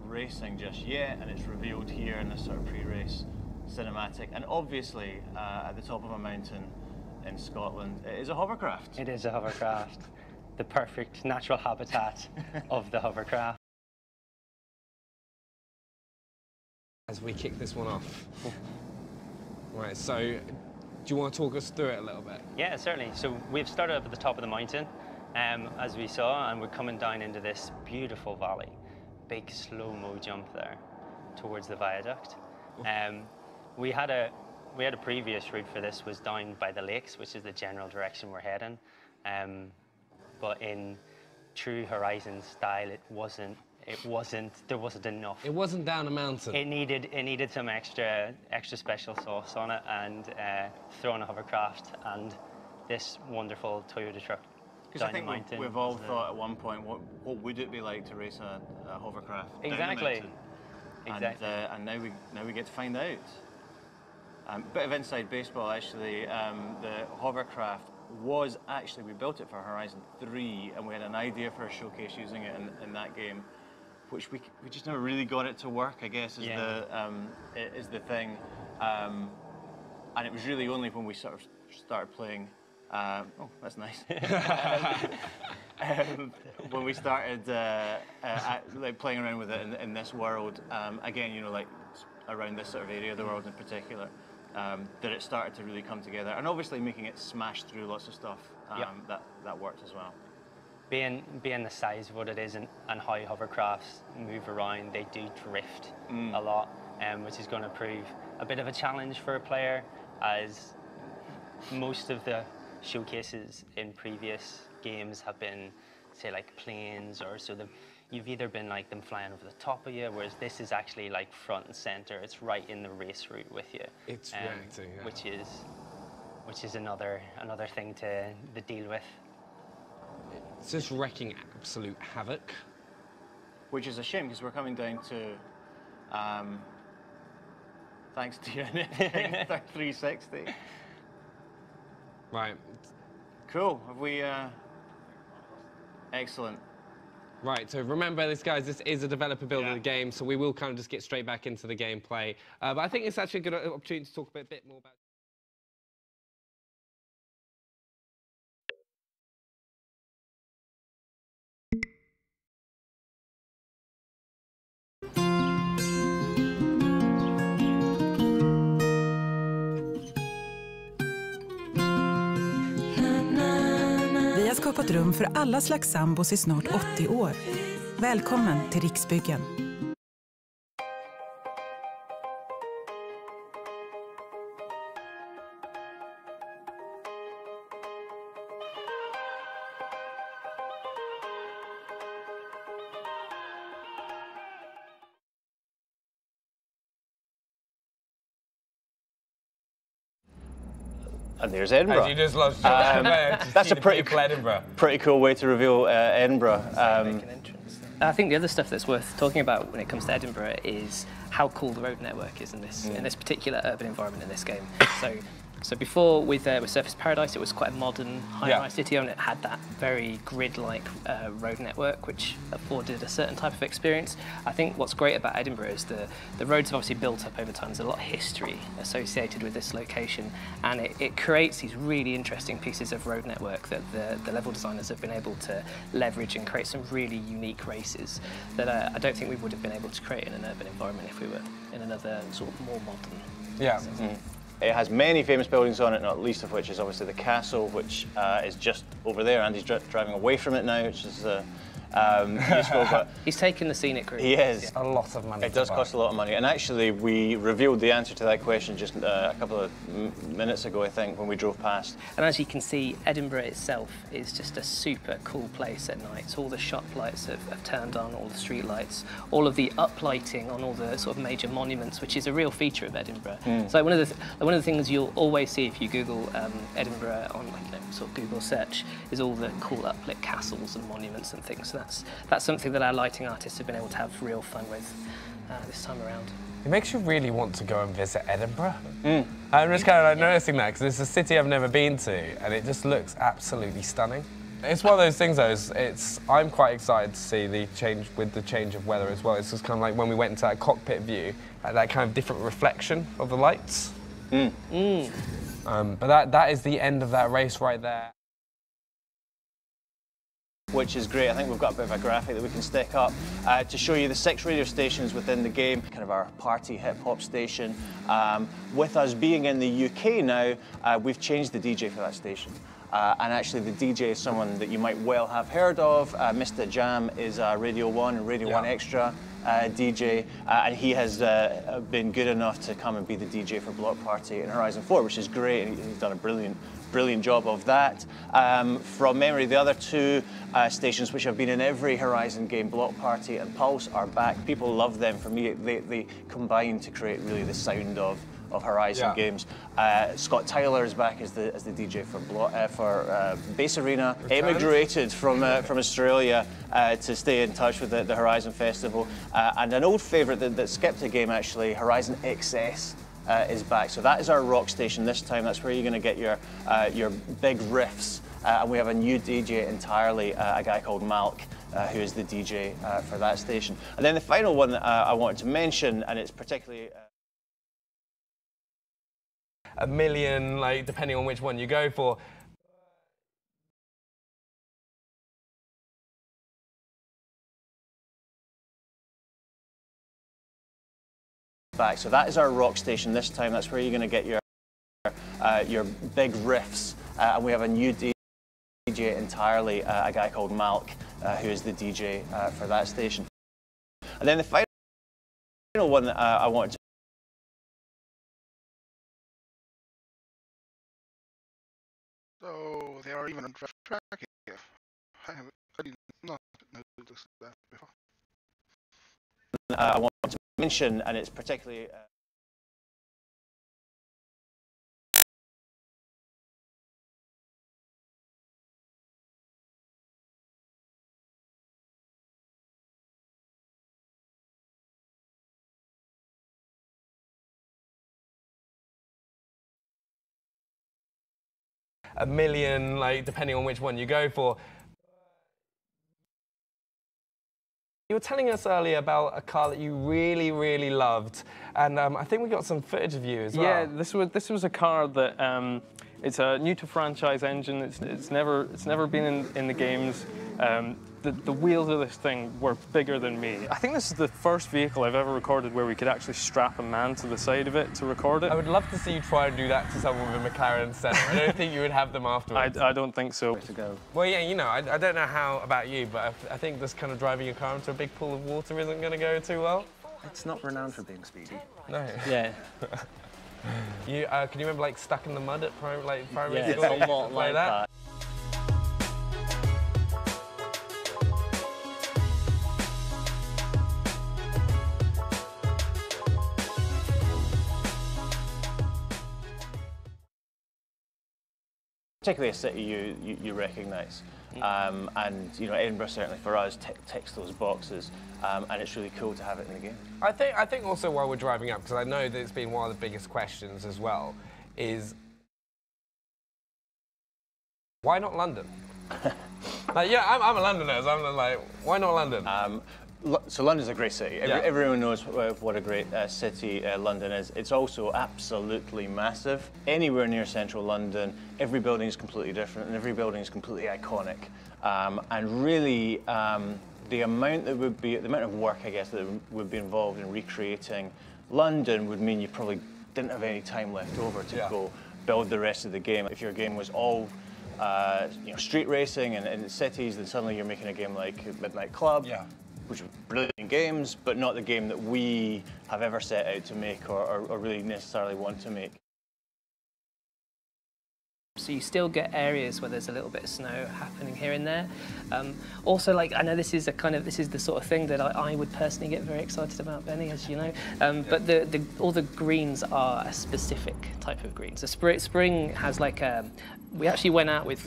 racing just yet, and it's revealed here in this sort of pre-race cinematic. And obviously, at the top of a mountain in Scotland, it is a hovercraft. It is a hovercraft, the perfect natural habitat of the hovercraft. As we kick this one off. Right, so do you want to talk us through it a little bit? Yeah, certainly. So we've started up at the top of the mountain, as we saw, and we're coming down into this beautiful valley. Big slow-mo jump there towards the viaduct. We had a previous route for this was down by the lakes, which is the general direction we're heading. But in true Horizon style, there wasn't enough. It wasn't down a mountain. It needed some extra special sauce on it, and throwing a hovercraft and this wonderful Toyota truck down the mountain. Because we've all thought at one point, what would it be like to race a hovercraft exactly. down the mountain? Exactly. And now we get to find out. Bit of inside baseball, actually. The hovercraft was actually, we built it for Horizon 3, and we had an idea for a showcase using it in that game, which we just never really got it to work, I guess, is the thing. And it was really only when we sort of started playing, oh, that's nice. when we started like playing around with it in this world, again, you know, like around this sort of area of the world in particular, that it started to really come together, and obviously making it smash through lots of stuff, that worked as well. Being the size of what it is and how hovercrafts move around, they do drift a lot, which is going to prove a bit of a challenge for a player, as most of the showcases in previous games have been, say, like planes, or so you've either been like them flying over the top of you, whereas this is actually like front and center. It's right in the race route with you. It's reacting, yeah. which is another thing to deal with. It's just wrecking absolute havoc. Which is a shame, because we're coming down to, thanks to your 360. Right. Cool. Have we? Excellent. Right, so remember this, guys, this is a developer build of the game, so we will kind of just get straight back into the gameplay. But I think it's actually a good opportunity to talk a bit more about... Vi har skapat rum för alla slags sambos i snart 80 år. Välkommen till Riksbyggen. And there's Edinburgh. As you just lost that's a pretty cool way to reveal Edinburgh. I think the other stuff that's worth talking about when it comes to Edinburgh is how cool the road network is in this particular urban environment in this game. So before with Surface Paradise, it was quite a modern high-rise city, and it had that very grid-like road network, which afforded a certain type of experience. I think what's great about Edinburgh is the roads have obviously built up over time. There's a lot of history associated with this location, and it creates these really interesting pieces of road network that the level designers have been able to leverage and create some really unique races that I don't think we would have been able to create in an urban environment if we were in another sort of more modern. Yeah. It has many famous buildings on it, not least of which is obviously the castle, which is just over there. Andy's driving away from it now, which is useful. But he's taken the scenic route. He is. Yeah. A lot of money. It does cost a lot of money. And actually, we revealed the answer to that question just a couple of minutes ago, I think, when we drove past. And as you can see, Edinburgh itself is just a super cool place at night. So all the shop lights have turned on, all the street lights, all of the uplighting on all the sort of major monuments, which is a real feature of Edinburgh. So one of the things you'll always see if you Google Edinburgh on sort of Google search is all the cool uplit castles and monuments and things. So that's something that our lighting artists have been able to have real fun with this time around. It makes you really want to go and visit Edinburgh. I'm just kind of like noticing that, because it's a city I've never been to, and it just looks absolutely stunning. It's one of those things, though. I'm quite excited to see the change of weather as well. It's just kind of like when we went into that cockpit view, that kind of different reflection of the lights. But that is the end of that race right there. Which is great. I think we've got a bit of a graphic that we can stick up to show you the 6 radio stations within the game, kind of our party hip-hop station. With us being in the UK now, we've changed the DJ for that station. And actually the DJ is someone that you might well have heard of. Mr. Jam is Radio 1 and Radio 1 Extra DJ, and he has been good enough to come and be the DJ for Block Party in Horizon 4, which is great, and he's done a brilliant job of that. From memory, the other 2 stations which have been in every Horizon game, Block Party and Pulse, are back. People love them. For me, they combine to create really the sound of Horizon games. Scott Tyler is back as the DJ for Bass Arena. Emigrated from Australia to stay in touch with the Horizon Festival. And an old favourite that skipped a game actually, Horizon XS. Is back. So that is our rock station this time. That's where you're going to get your big riffs. And we have a new DJ entirely, a guy called Malk, who is the DJ for that station. And then the final one that I wanted to mention, and it's particularly... a million, like, depending on which one you go for. back. So that is our rock station this time. That's where you're going to get your big riffs. And we have a new DJ entirely, a guy called Malk, who is the DJ for that station. And then the final one that I wanted to So they are even on track here. I did not notice that before. I want to mention, and it's particularly a million, like, depending on which one you go for. You were telling us earlier about a car that you really, really loved, and I think we got some footage of you as well. Yeah, this was a car that it's a new to franchise engine. It's never been in the games. The wheels of this thing were bigger than me. I think this is the first vehicle I've ever recorded where we could actually strap a man to the side of it to record it. I would love to see you try and do that to someone with a McLaren Senna. I don't think you would have them afterwards. I don't think so. Well, yeah, you know, I don't know how about you, but I think this kind of driving your car into a big pool of water isn't going to go too well. It's not renowned for being speedy. No. Yeah. Can you remember, like, stuck in the mud at primary school? Yeah, it's a lot like that. particularly a city you recognise. And you know, Edinburgh certainly for us ticks those boxes, and it's really cool to have it in the game. I think also while we're driving up, because I know that it's been one of the biggest questions as well, is why not London? Like, yeah, I'm a Londoner, so I'm like, why not London? So London's a great city. Yeah. Everyone knows what a great city London is. It's also absolutely massive. Anywhere near central London, every building is completely different and every building is completely iconic. And really, the amount of work, I guess, that would be involved in recreating London would mean you probably didn't have any time left over to go build the rest of the game. If your game was all you know, street racing and cities, then suddenly you're making a game like Midnight Club. Yeah. Which are brilliant games, but not the game that we have ever set out to make or really necessarily want to make. So you still get areas where there's a little bit of snow happening here and there. Also, like, I know this is the sort of thing that I would personally get very excited about, Benny, as you know. But all the greens are a specific type of green. So spring has like we actually went out with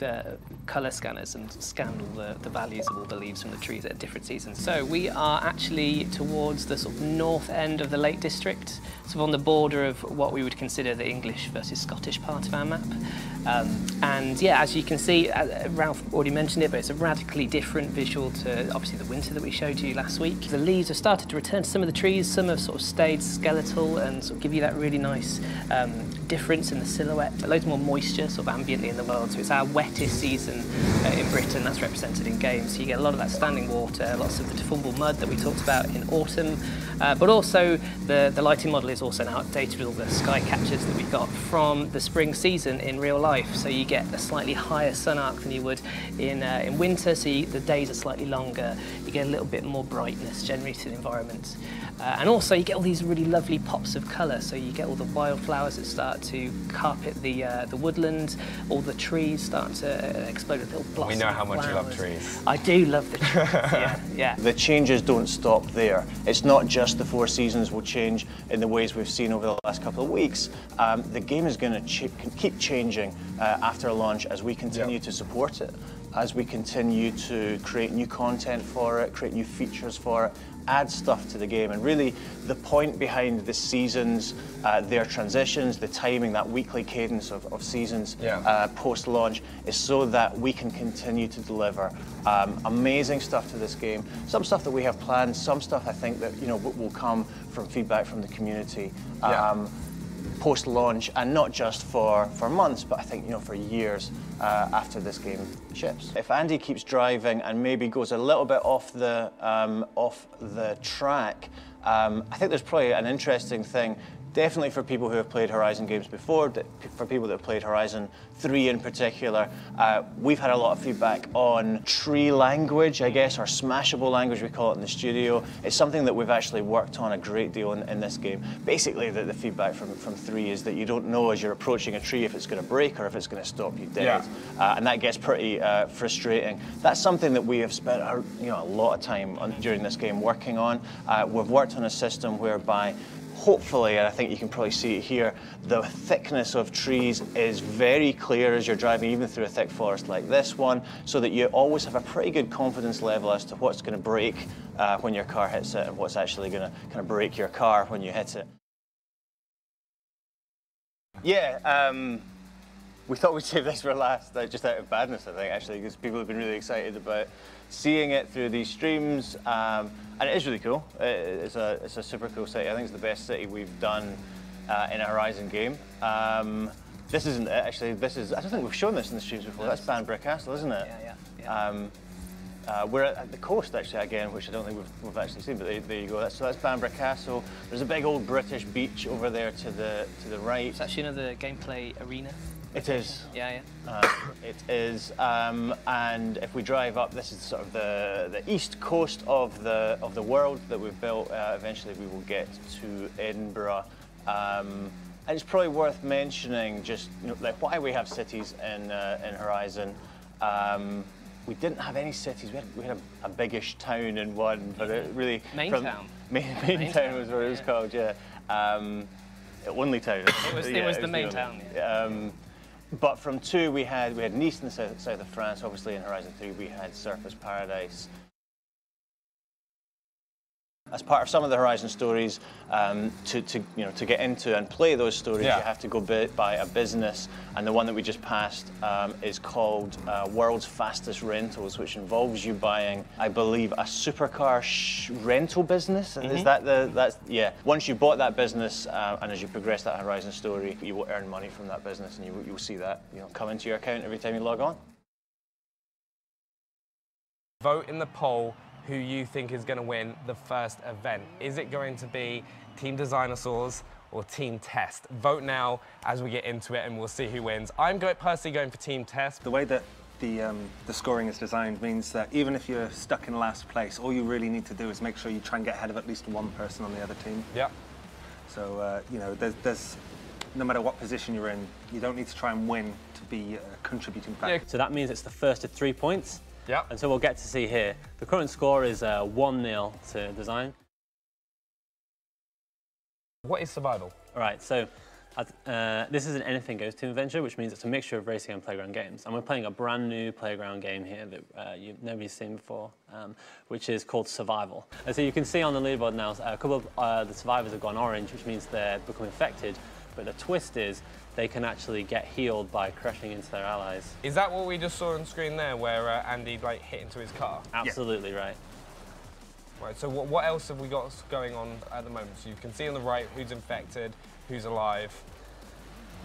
colour scanners and scanned all the values of all the leaves from the trees at different seasons. So we are actually towards the sort of north end of the Lake District, sort of on the border of what we would consider the English versus Scottish part of our map. And yeah, as you can see, Ralph already mentioned it, but it's a radically different visual to obviously the winter that we showed you last week. The leaves have started to return to some of the trees, some have sort of stayed skeletal and sort of give you that really nice difference in the silhouette. Loads more moisture sort of ambiently in the world, so it's our wettest season in Britain, that's represented in games. So you get a lot of that standing water, lots of the deformable mud that we talked about in autumn, but also the lighting model is also now updated with all the sky catchers that we got from the spring season in real life. So you get a slightly higher sun arc than you would in winter, so the days are slightly longer, you get a little bit more brightness generally to the environment. And also you get all these really lovely pops of colour, so you get all the wildflowers that start to carpet the woodland, all the trees start to explode with little blossoms. We know how much you love trees. I do love the trees, yeah. The changes don't stop there. It's not just the 4 seasons will change in the ways we've seen over the last couple of weeks. The game is going to keep changing after launch as we continue to support it, as we continue to create new content for it, create new features for it, add stuff to the game. And really the point behind the seasons, their transitions, the timing, that weekly cadence of seasons post-launch is so that we can continue to deliver amazing stuff to this game. Some stuff that we have planned, some stuff I think that, you know, will come from feedback from the community post-launch, and not just for months, but I think, you know, for years after this game ships. If Andy keeps driving and maybe goes a little bit off the track, I think there's probably an interesting thing, definitely for people who have played Horizon games before, for people that have played Horizon 3 in particular. We've had a lot of feedback on tree language, I guess, or smashable language, we call it in the studio. It's something that we've actually worked on a great deal in this game. Basically, the feedback from 3 is that you don't know as you're approaching a tree if it's going to break or if it's going to stop you dead. Yeah. And that gets pretty frustrating. That's something that we have spent a lot of time during this game working on. We've worked on a system whereby hopefully, and I think you can probably see it here, the thickness of trees is very clear as you're driving even through a thick forest like this one, so that you always have a pretty good confidence level as to what's going to break when your car hits it and what's actually going to kind of break your car when you hit it. Yeah, we thought we'd save this for last, just out of badness, I think, actually, because people have been really excited about seeing it through these streams, and it is really cool. It's a super cool city. I think it's the best city we've done in a Horizon game. This isn't it, actually. I don't think we've shown this in the streams before. That's Banbury Castle, isn't it? Yeah. We're at the coast, actually, again, which I don't think we've actually seen, but there you go. So that's Banbury Castle. There's a big old British beach over there to the right. It's actually another gameplay arena. It is. Yeah. It is, and if we drive up, this is sort of the east coast of the world that we've built. Eventually, we will get to Edinburgh, and it's probably worth mentioning just like why we have cities in Horizon. We didn't have any cities. We had a biggish town in one, but it really Main town. Main town was what it was called. Yeah, only town. It was the main town. Yeah. But from 2, we had Nice in the south of France. Obviously, in Horizon 3, we had Surface Paradise. As part of some of the Horizon stories, to get into and play those stories, you have to go buy a business. And the one that we just passed is called World's Fastest Rentals, which involves you buying, I believe, a supercar rental business. And is that yeah? Once you bought that business, and as you progress that Horizon story, you will earn money from that business, and you will see that come into your account every time you log on. Vote in the poll who you think is going to win the first event. Is it going to be Team Dinosaurs or Team Test? Vote now as we get into it and we'll see who wins. I'm personally going for Team Test. The way that the scoring is designed means that even if you're stuck in last place, all you really need to do is make sure you try and get ahead of at least one person on the other team. Yeah. So, there's no matter what position you're in, you don't need to try and win to be a contributing factor. Yeah. So that means it's the first of 3 points. Yeah. And so we'll get to see here. The current score is 1-0 to Design. What is survival? All right, so this is an anything goes to adventure, which means it's a mixture of racing and playground games. And we're playing a brand new playground game here that nobody's seen before, which is called Survival. And so you can see on the leaderboard now, a couple of the survivors have gone orange, which means they're becoming affected. But the twist is they can actually get healed by crashing into their allies. Is that what we just saw on screen there, where Andy hit into his car? Absolutely right. Right. So what else have we got going on at the moment? So you can see on the right who's infected, who's alive.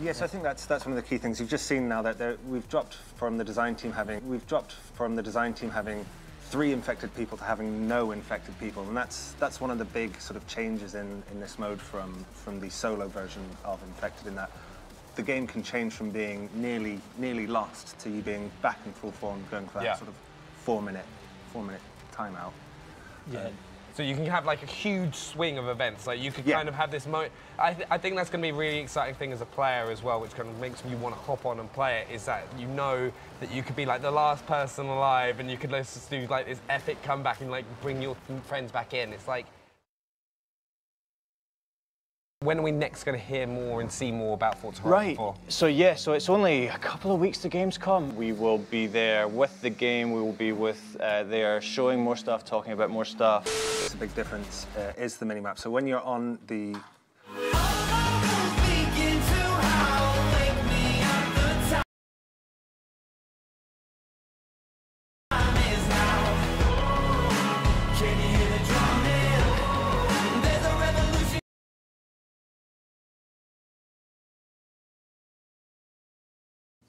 Yes, I think that's one of the key things. You've just seen now that we've dropped from the design team having 3 infected people to having no infected people, and that's one of the big sort of changes in this mode from the solo version of Infected, in that the game can change from being nearly lost to you being back in full form, going for that sort of 4 minute timeout. Yeah. So you can have like a huge swing of events. Like you could kind of have this moment. I think that's going to be a really exciting thing as a player as well, which kind of makes you want to hop on and play it. Is that you know that you could be like the last person alive, and you could just do like this epic comeback and like bring your friends back in. It's like. When are we next going to hear more and see more about Forza Horizon 4? Right. So it's only a couple of weeks to Gamescom. We will be there with the game. We will be there showing more stuff, talking about more stuff. It's a big difference is the minimap. So when you're on the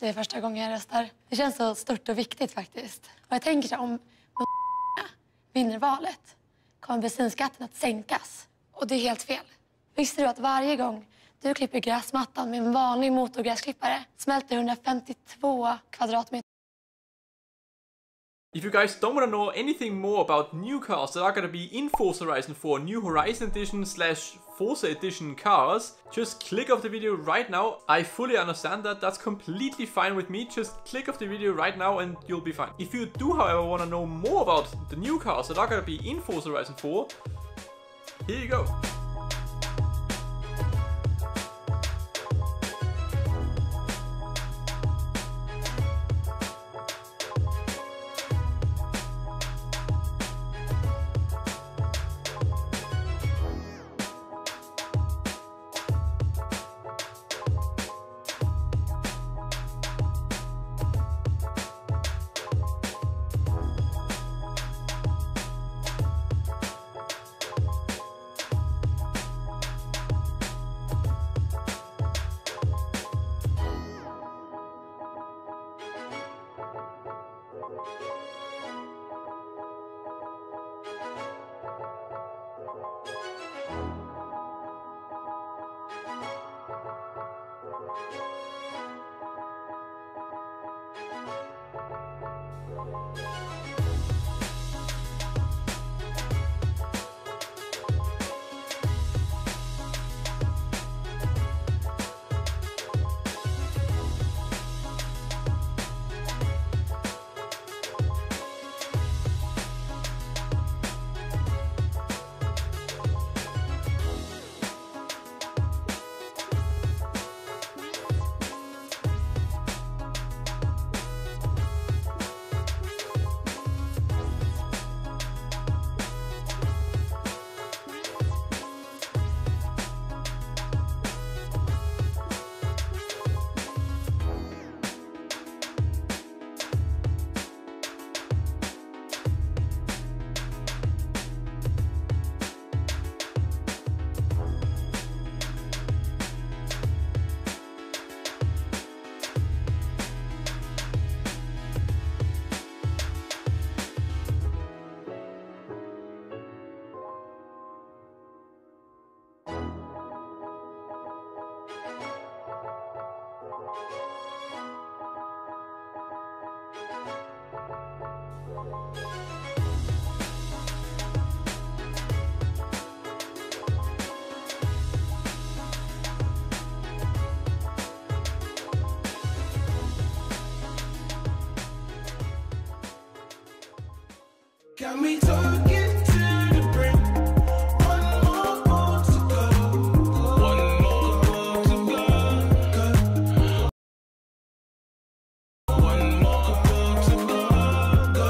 Det är första gången jag röstar. Det känns så stort och viktigt faktiskt. Och jag tänker så om vinner valet kommer bensinskatten att sänkas. Och det är helt fel. Visste du att varje gång du klipper gräsmattan med en vanlig motorgräsklippare smälter 152 kvadratmeter? If you guys don't want to know anything more about new cars that are going to be in Forza Horizon 4, New Horizon Edition / Forza Edition cars, just click off the video right now. I fully understand that. That's completely fine with me. Just click off the video right now and you'll be fine. If you do, however, want to know more about the new cars that are going to be in Forza Horizon 4, here you go. Got me talking to the brink. One more goal to go. One more goal to go. One more goal to go. Go.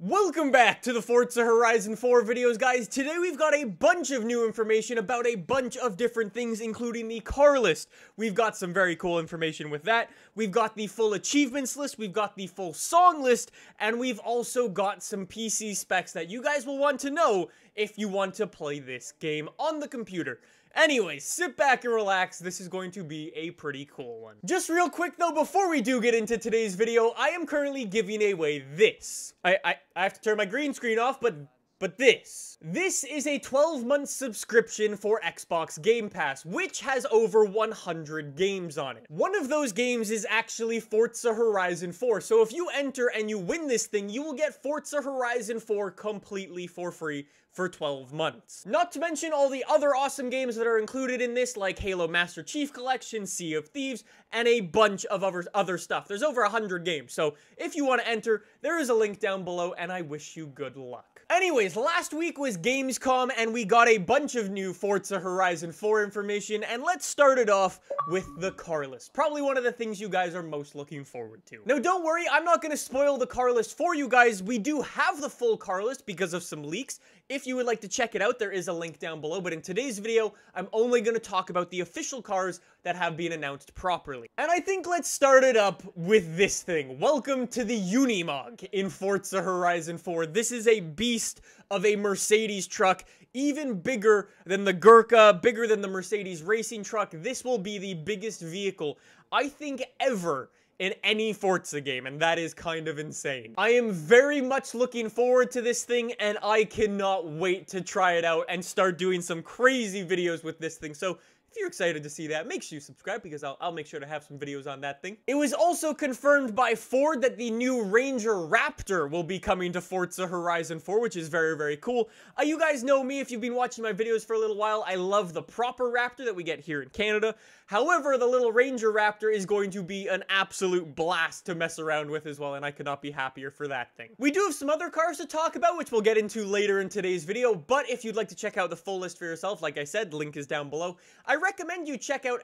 Welcome back to the Forza Horizon 4 videos, guys. Today we've got a bunch of new information about a bunch of different things, including the car list. We've got some very cool information with that. We've got the full achievements list, we've got the full song list, and we've also got some PC specs that you guys will want to know if you want to play this game on the computer. Anyways, sit back and relax, this is going to be a pretty cool one. Just real quick though, before we do get into today's video, I am currently giving away this. I have to turn my green screen off, but this. This is a 12-month subscription for Xbox Game Pass, which has over 100 games on it. One of those games is actually Forza Horizon 4, so if you enter and you win this thing, you will get Forza Horizon 4 completely for free for 12 months. Not to mention all the other awesome games that are included in this, like Halo Master Chief Collection, Sea of Thieves, and a bunch of other stuff. There's over 100 games, so if you want to enter, there is a link down below, and I wish you good luck. Anyways, last week was Gamescom, and we got a bunch of new Forza Horizon 4 information, and let's start it off with the car list. Probably one of the things you guys are most looking forward to. Now, don't worry, I'm not going to spoil the car list for you guys. We do have the full car list because of some leaks. If you would like to check it out, there is a link down below, but in today's video, I'm only going to talk about the official cars that have been announced properly. And I think let's start it up with this thing. Welcome to the Unimog in Forza Horizon 4. This is a beast of a Mercedes truck, even bigger than the Gurkha, bigger than the Mercedes racing truck. This will be the biggest vehicle, I think, ever in any Forza game, and that is kind of insane. I am very much looking forward to this thing, and I cannot wait to try it out and start doing some crazy videos with this thing. So if you're excited to see that, make sure you subscribe because I'll make sure to have some videos on that thing. It was also confirmed by Ford that the new Ranger Raptor will be coming to Forza Horizon 4, which is very, very cool. You guys know me if you've been watching my videos for a little while. I love the proper Raptor that we get here in Canada. However, the little Ranger Raptor is going to be an absolute blast to mess around with as well, and I could not be happier for that thing. We do have some other cars to talk about, which we'll get into later in today's video, but if you'd like to check out the full list for yourself, like I said, link is down below. I recommend you check out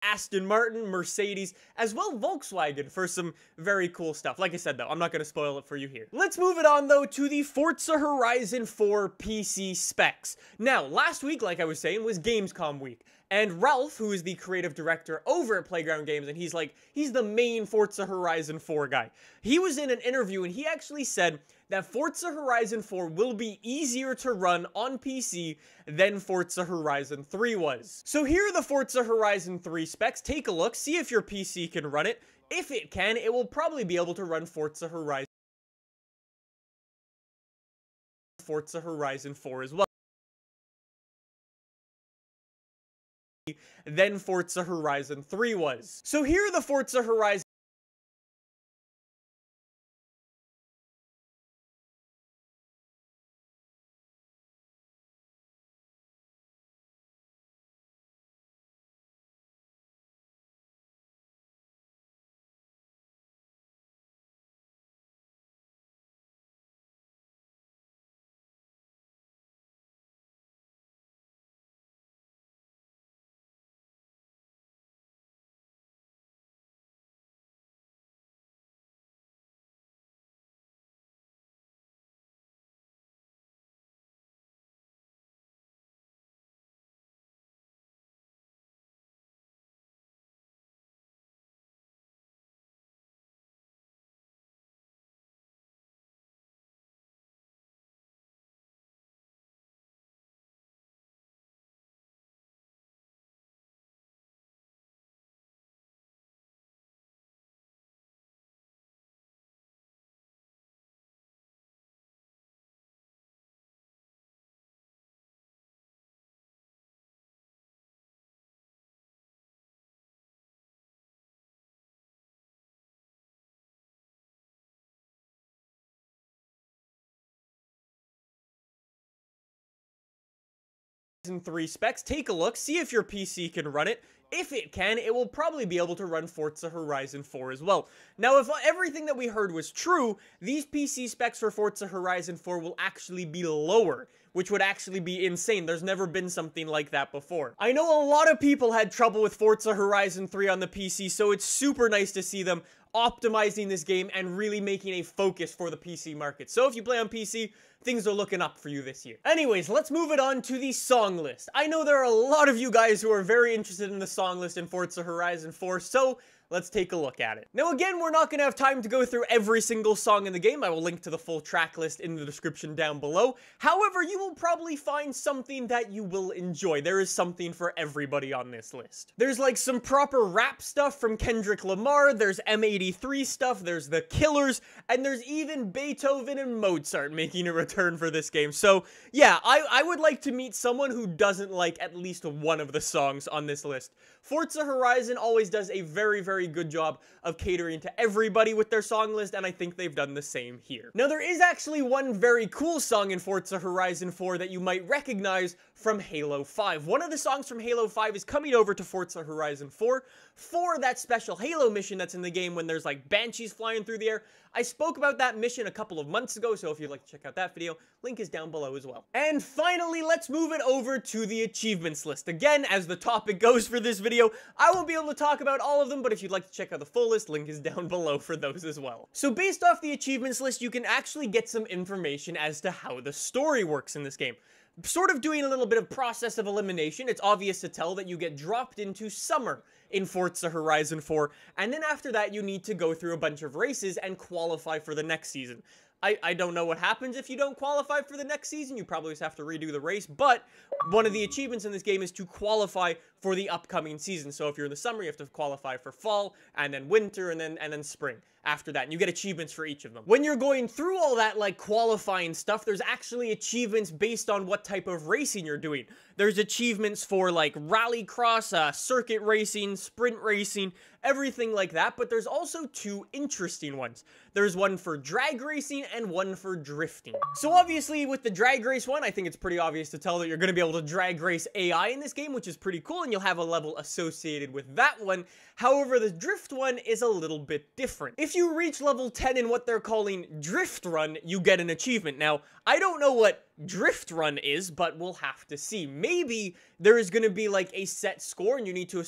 Aston Martin, Mercedes, as well Volkswagen for some very cool stuff. Like I said though, I'm not going to spoil it for you here. Let's move it on though to the Forza Horizon 4 PC specs. Now, last week, like I was saying, was Gamescom week. And Ralph, who is the creative director over at Playground Games, and he's the main Forza Horizon 4 guy. He was in an interview and he actually said that Forza Horizon 4 will be easier to run on PC than Forza Horizon 3 was. So here are the Forza Horizon 3 specs. Take a look, see if your PC can run it. If it can, it will probably be able to run Forza Horizon 4 as well. Than Forza Horizon 3 was. So here are the Forza Horizon 3 specs, take a look, see if your PC can run it. If it can, it will probably be able to run Forza Horizon 4 as well. Now, if everything that we heard was true, these PC specs for Forza Horizon 4 will actually be lower, which would actually be insane. There's never been something like that before. I know a lot of people had trouble with Forza Horizon 3 on the PC, so it's super nice to see them optimizing this game and really making a focus for the PC market. So if you play on PC, things are looking up for you this year. Anyways, let's move it on to the song list. I know there are a lot of you guys who are very interested in the song list in Forza Horizon 4, so let's take a look at it. Now again, we're not going to have time to go through every single song in the game. I will link to the full track list in the description down below. However, you will probably find something that you will enjoy. There is something for everybody on this list. There's like some proper rap stuff from Kendrick Lamar, there's M83 stuff, there's The Killers, and there's even Beethoven and Mozart making a return for this game. So yeah, I would like to meet someone who doesn't like at least one of the songs on this list. Forza Horizon always does a very good job of catering to everybody with their song list, and I think they've done the same here. Now, there is actually one very cool song in Forza Horizon 4 that you might recognize from Halo 5. One of the songs from Halo 5 is coming over to Forza Horizon 4 for that special Halo mission that's in the game when there's like banshees flying through the air. I spoke about that mission a couple of months ago, so if you'd like to check out that video, link is down below as well. And finally, let's move it over to the achievements list. Again, as the topic goes for this video, I won't be able to talk about all of them, but if you'd like to check out the full list, link is down below for those as well. So based off the achievements list, you can actually get some information as to how the story works in this game. Sort of doing a little bit of process of elimination, it's obvious to tell that you get dropped into summer in Forza Horizon 4, and then after that you need to go through a bunch of races and qualify for the next season. I don't know what happens if you don't qualify for the next season. You probably just have to redo the race, but one of the achievements in this game is to qualify for the upcoming season. So if you're in the summer, you have to qualify for fall, and then winter, and then spring after that, and you get achievements for each of them. When you're going through all that, like, qualifying stuff, there's actually achievements based on what type of racing you're doing. There's achievements for, like, rallycross, circuit racing, sprint racing, everything like that, but there's also two interesting ones. There's one for drag racing and one for drifting. So obviously, with the drag race one, I think it's pretty obvious to tell that you're going to be able to drag race AI in this game, which is pretty cool, and you'll have a level associated with that one. However, the drift one is a little bit different. If you reach level 10 in what they're calling Drift Run, you get an achievement. Now, I don't know what Drift Run is, but we'll have to see. Maybe there is going to be like a set score and you need to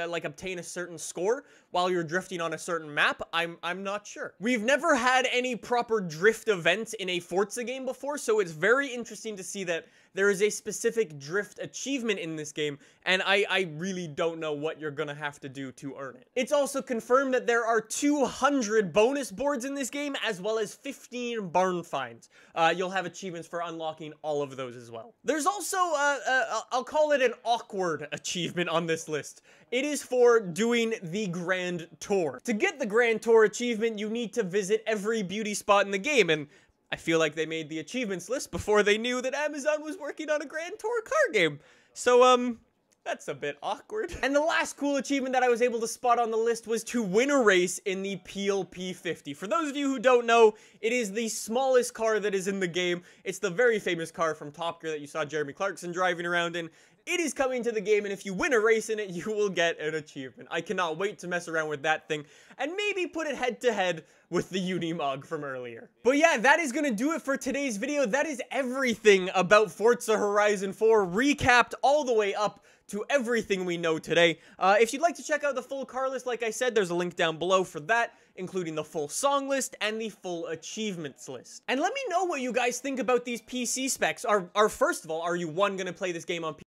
like obtain a certain score while you're drifting on a certain map. I'm not sure. We've never had any proper drift events in a Forza game before, so it's very interesting to see that there is a specific drift achievement in this game, and I really don't know what you're gonna have to do to earn it. It's also confirmed that there are 200 bonus boards in this game, as well as 15 barn finds. You'll have achievements for unlocking all of those as well. There's also, I'll call it an awkward achievement on this list. It is for doing the Grand Tour. To get the Grand Tour achievement, you need to visit every beauty spot in the game, and I feel like they made the achievements list before they knew that Amazon was working on a Grand Tour car game. So, that's a bit awkward. And the last cool achievement that I was able to spot on the list was to win a race in the PLP50. For those of you who don't know, it is the smallest car that is in the game. It's the very famous car from Top Gear that you saw Jeremy Clarkson driving around in. It is coming to the game, and if you win a race in it, you will get an achievement. I cannot wait to mess around with that thing, and maybe put it head-to-head with the Unimog from earlier. But yeah, that is going to do it for today's video. That is everything about Forza Horizon 4, recapped all the way up to everything we know today. If you'd like to check out the full car list, like I said, there's a link down below for that, including the full song list and the full achievements list. And let me know what you guys think about these PC specs. First of all, are you going to play this game on PC?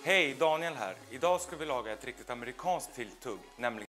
Hej, Daniel här. Idag ska vi laga ett riktigt amerikanskt tilltugg, nämligen...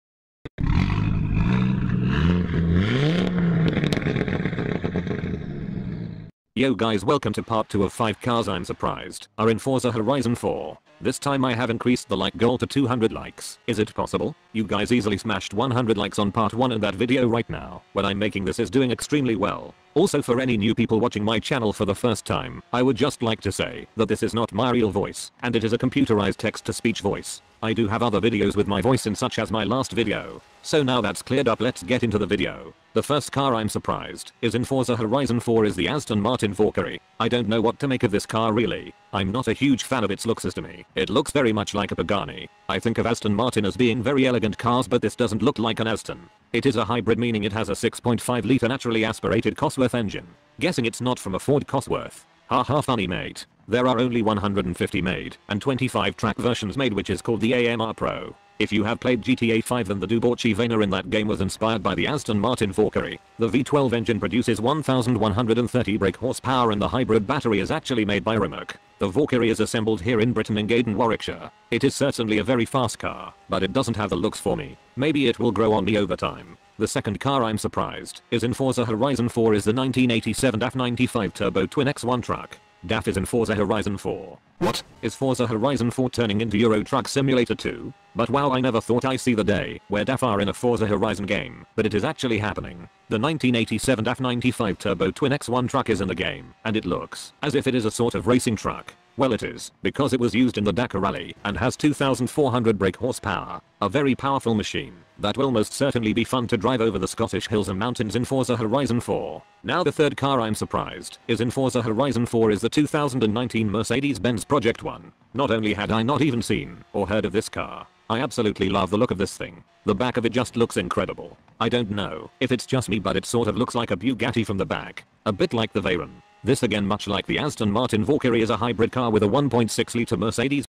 Yo guys, welcome to part 2 of 5 cars I'm surprised are in Forza Horizon 4. This time I have increased the like goal to 200 likes. Is it possible? You guys easily smashed 100 likes on part 1 and that video right now, when I'm making this, is doing extremely well. Also, for any new people watching my channel for the first time, I would just like to say that this is not my real voice, and it is a computerized text-to-speech voice. I do have other videos with my voice in, such as my last video. So now that's cleared up, let's get into the video. The first car I'm surprised is in Forza Horizon 4 is the Aston Martin Valkyrie. I don't know what to make of this car really. I'm not a huge fan of its looks to me. It looks very much like a Pagani. I think of Aston Martin as being very elegant cars, but this doesn't look like an Aston. It is a hybrid, meaning it has a 6.5 litre naturally aspirated Cosworth engine. Guessing it's not from a Ford Cosworth. Haha, funny mate. There are only 150 made and 25 track versions made, which is called the AMR Pro. If you have played GTA 5, then the Duboce Vena in that game was inspired by the Aston Martin Valkyrie. The V12 engine produces 1130 brake horsepower and the hybrid battery is actually made by Rimac. The Valkyrie is assembled here in Britain in Gaydon, Warwickshire. It is certainly a very fast car, but it doesn't have the looks for me. Maybe it will grow on me over time. The second car I'm surprised is in Forza Horizon 4 is the 1987 DAF 95 Turbo Twin X1 truck. DAF is in Forza Horizon 4. What? Is Forza Horizon 4 turning into Euro Truck Simulator 2? But wow, I never thought I'd see the day where DAF are in a Forza Horizon game, but it is actually happening. The 1987 DAF 95 Turbo Twin X1 truck is in the game, and it looks as if it is a sort of racing truck. Well, it is, because it was used in the Dakar Rally and has 2,400 brake horsepower, a very powerful machine that will most certainly be fun to drive over the Scottish hills and mountains in Forza Horizon 4. Now the third car I'm surprised is in Forza Horizon 4 is the 2019 Mercedes-Benz Project 1. Not only had I not even seen or heard of this car, I absolutely love the look of this thing. The back of it just looks incredible. I don't know if it's just me, but it sort of looks like a Bugatti from the back, a bit like the Veyron. This again, much like the Aston Martin Valkyrie, is a hybrid car with a 1.6 litre Mercedes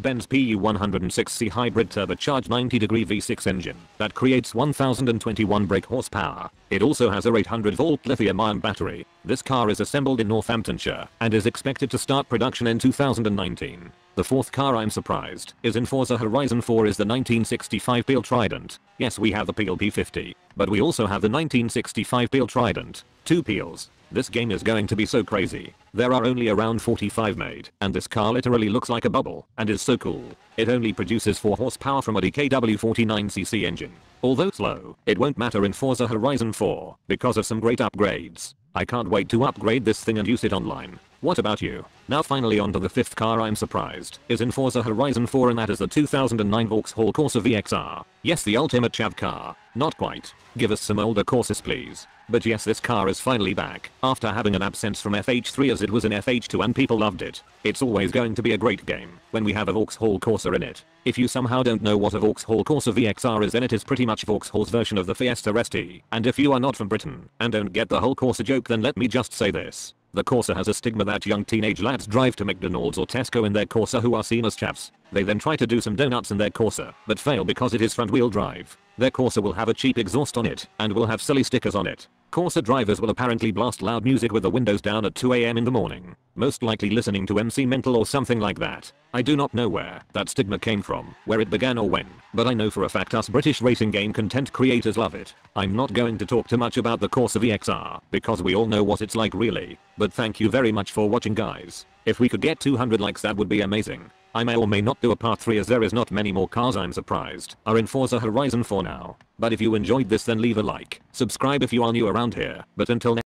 Benz PU 106C hybrid turbocharged 90-degree V6 engine that creates 1021 brake horsepower. It also has a 800-volt lithium-ion battery. This car is assembled in Northamptonshire and is expected to start production in 2019. The fourth car I'm surprised is in Forza Horizon 4 is the 1965 Peel Trident. Yes, we have the Peel P50, but we also have the 1965 Peel Trident. 2 peels. This game is going to be so crazy. There are only around 45 made, and this car literally looks like a bubble, and is so cool. It only produces 4 horsepower from a DKW 49cc engine. Although slow, it won't matter in Forza Horizon 4, because of some great upgrades. I can't wait to upgrade this thing and use it online. What about you? Now finally onto the fifth car I'm surprised is in Forza Horizon 4, and that is the 2009 Vauxhall Corsa VXR. Yes, the ultimate chav car. Not quite. Give us some older Corsas please. But yes, this car is finally back, after having an absence from FH3 as it was in FH2 and people loved it. It's always going to be a great game when we have a Vauxhall Corsa in it. If you somehow don't know what a Vauxhall Corsa VXR is, then it is pretty much Vauxhall's version of the Fiesta ST. And if you are not from Britain and don't get the whole Corsa joke, then let me just say this. The Corsa has a stigma that young teenage lads drive to McDonald's or Tesco in their Corsa who are seen as chavs. They then try to do some donuts in their Corsa, but fail because it is front wheel drive. Their Corsa will have a cheap exhaust on it, and will have silly stickers on it. Corsa drivers will apparently blast loud music with the windows down at 2 AM in the morning, most likely listening to MC Mental or something like that. I do not know where that stigma came from, where it began or when, but I know for a fact us British racing game content creators love it. I'm not going to talk too much about the Corsa VXR, because we all know what it's like really, but thank you very much for watching guys. If we could get 200 likes, that would be amazing. I may or may not do a part 3 as there is not many more cars I'm surprised are in Forza Horizon 4 now. But if you enjoyed this, then leave a like, subscribe if you are new around here, but until next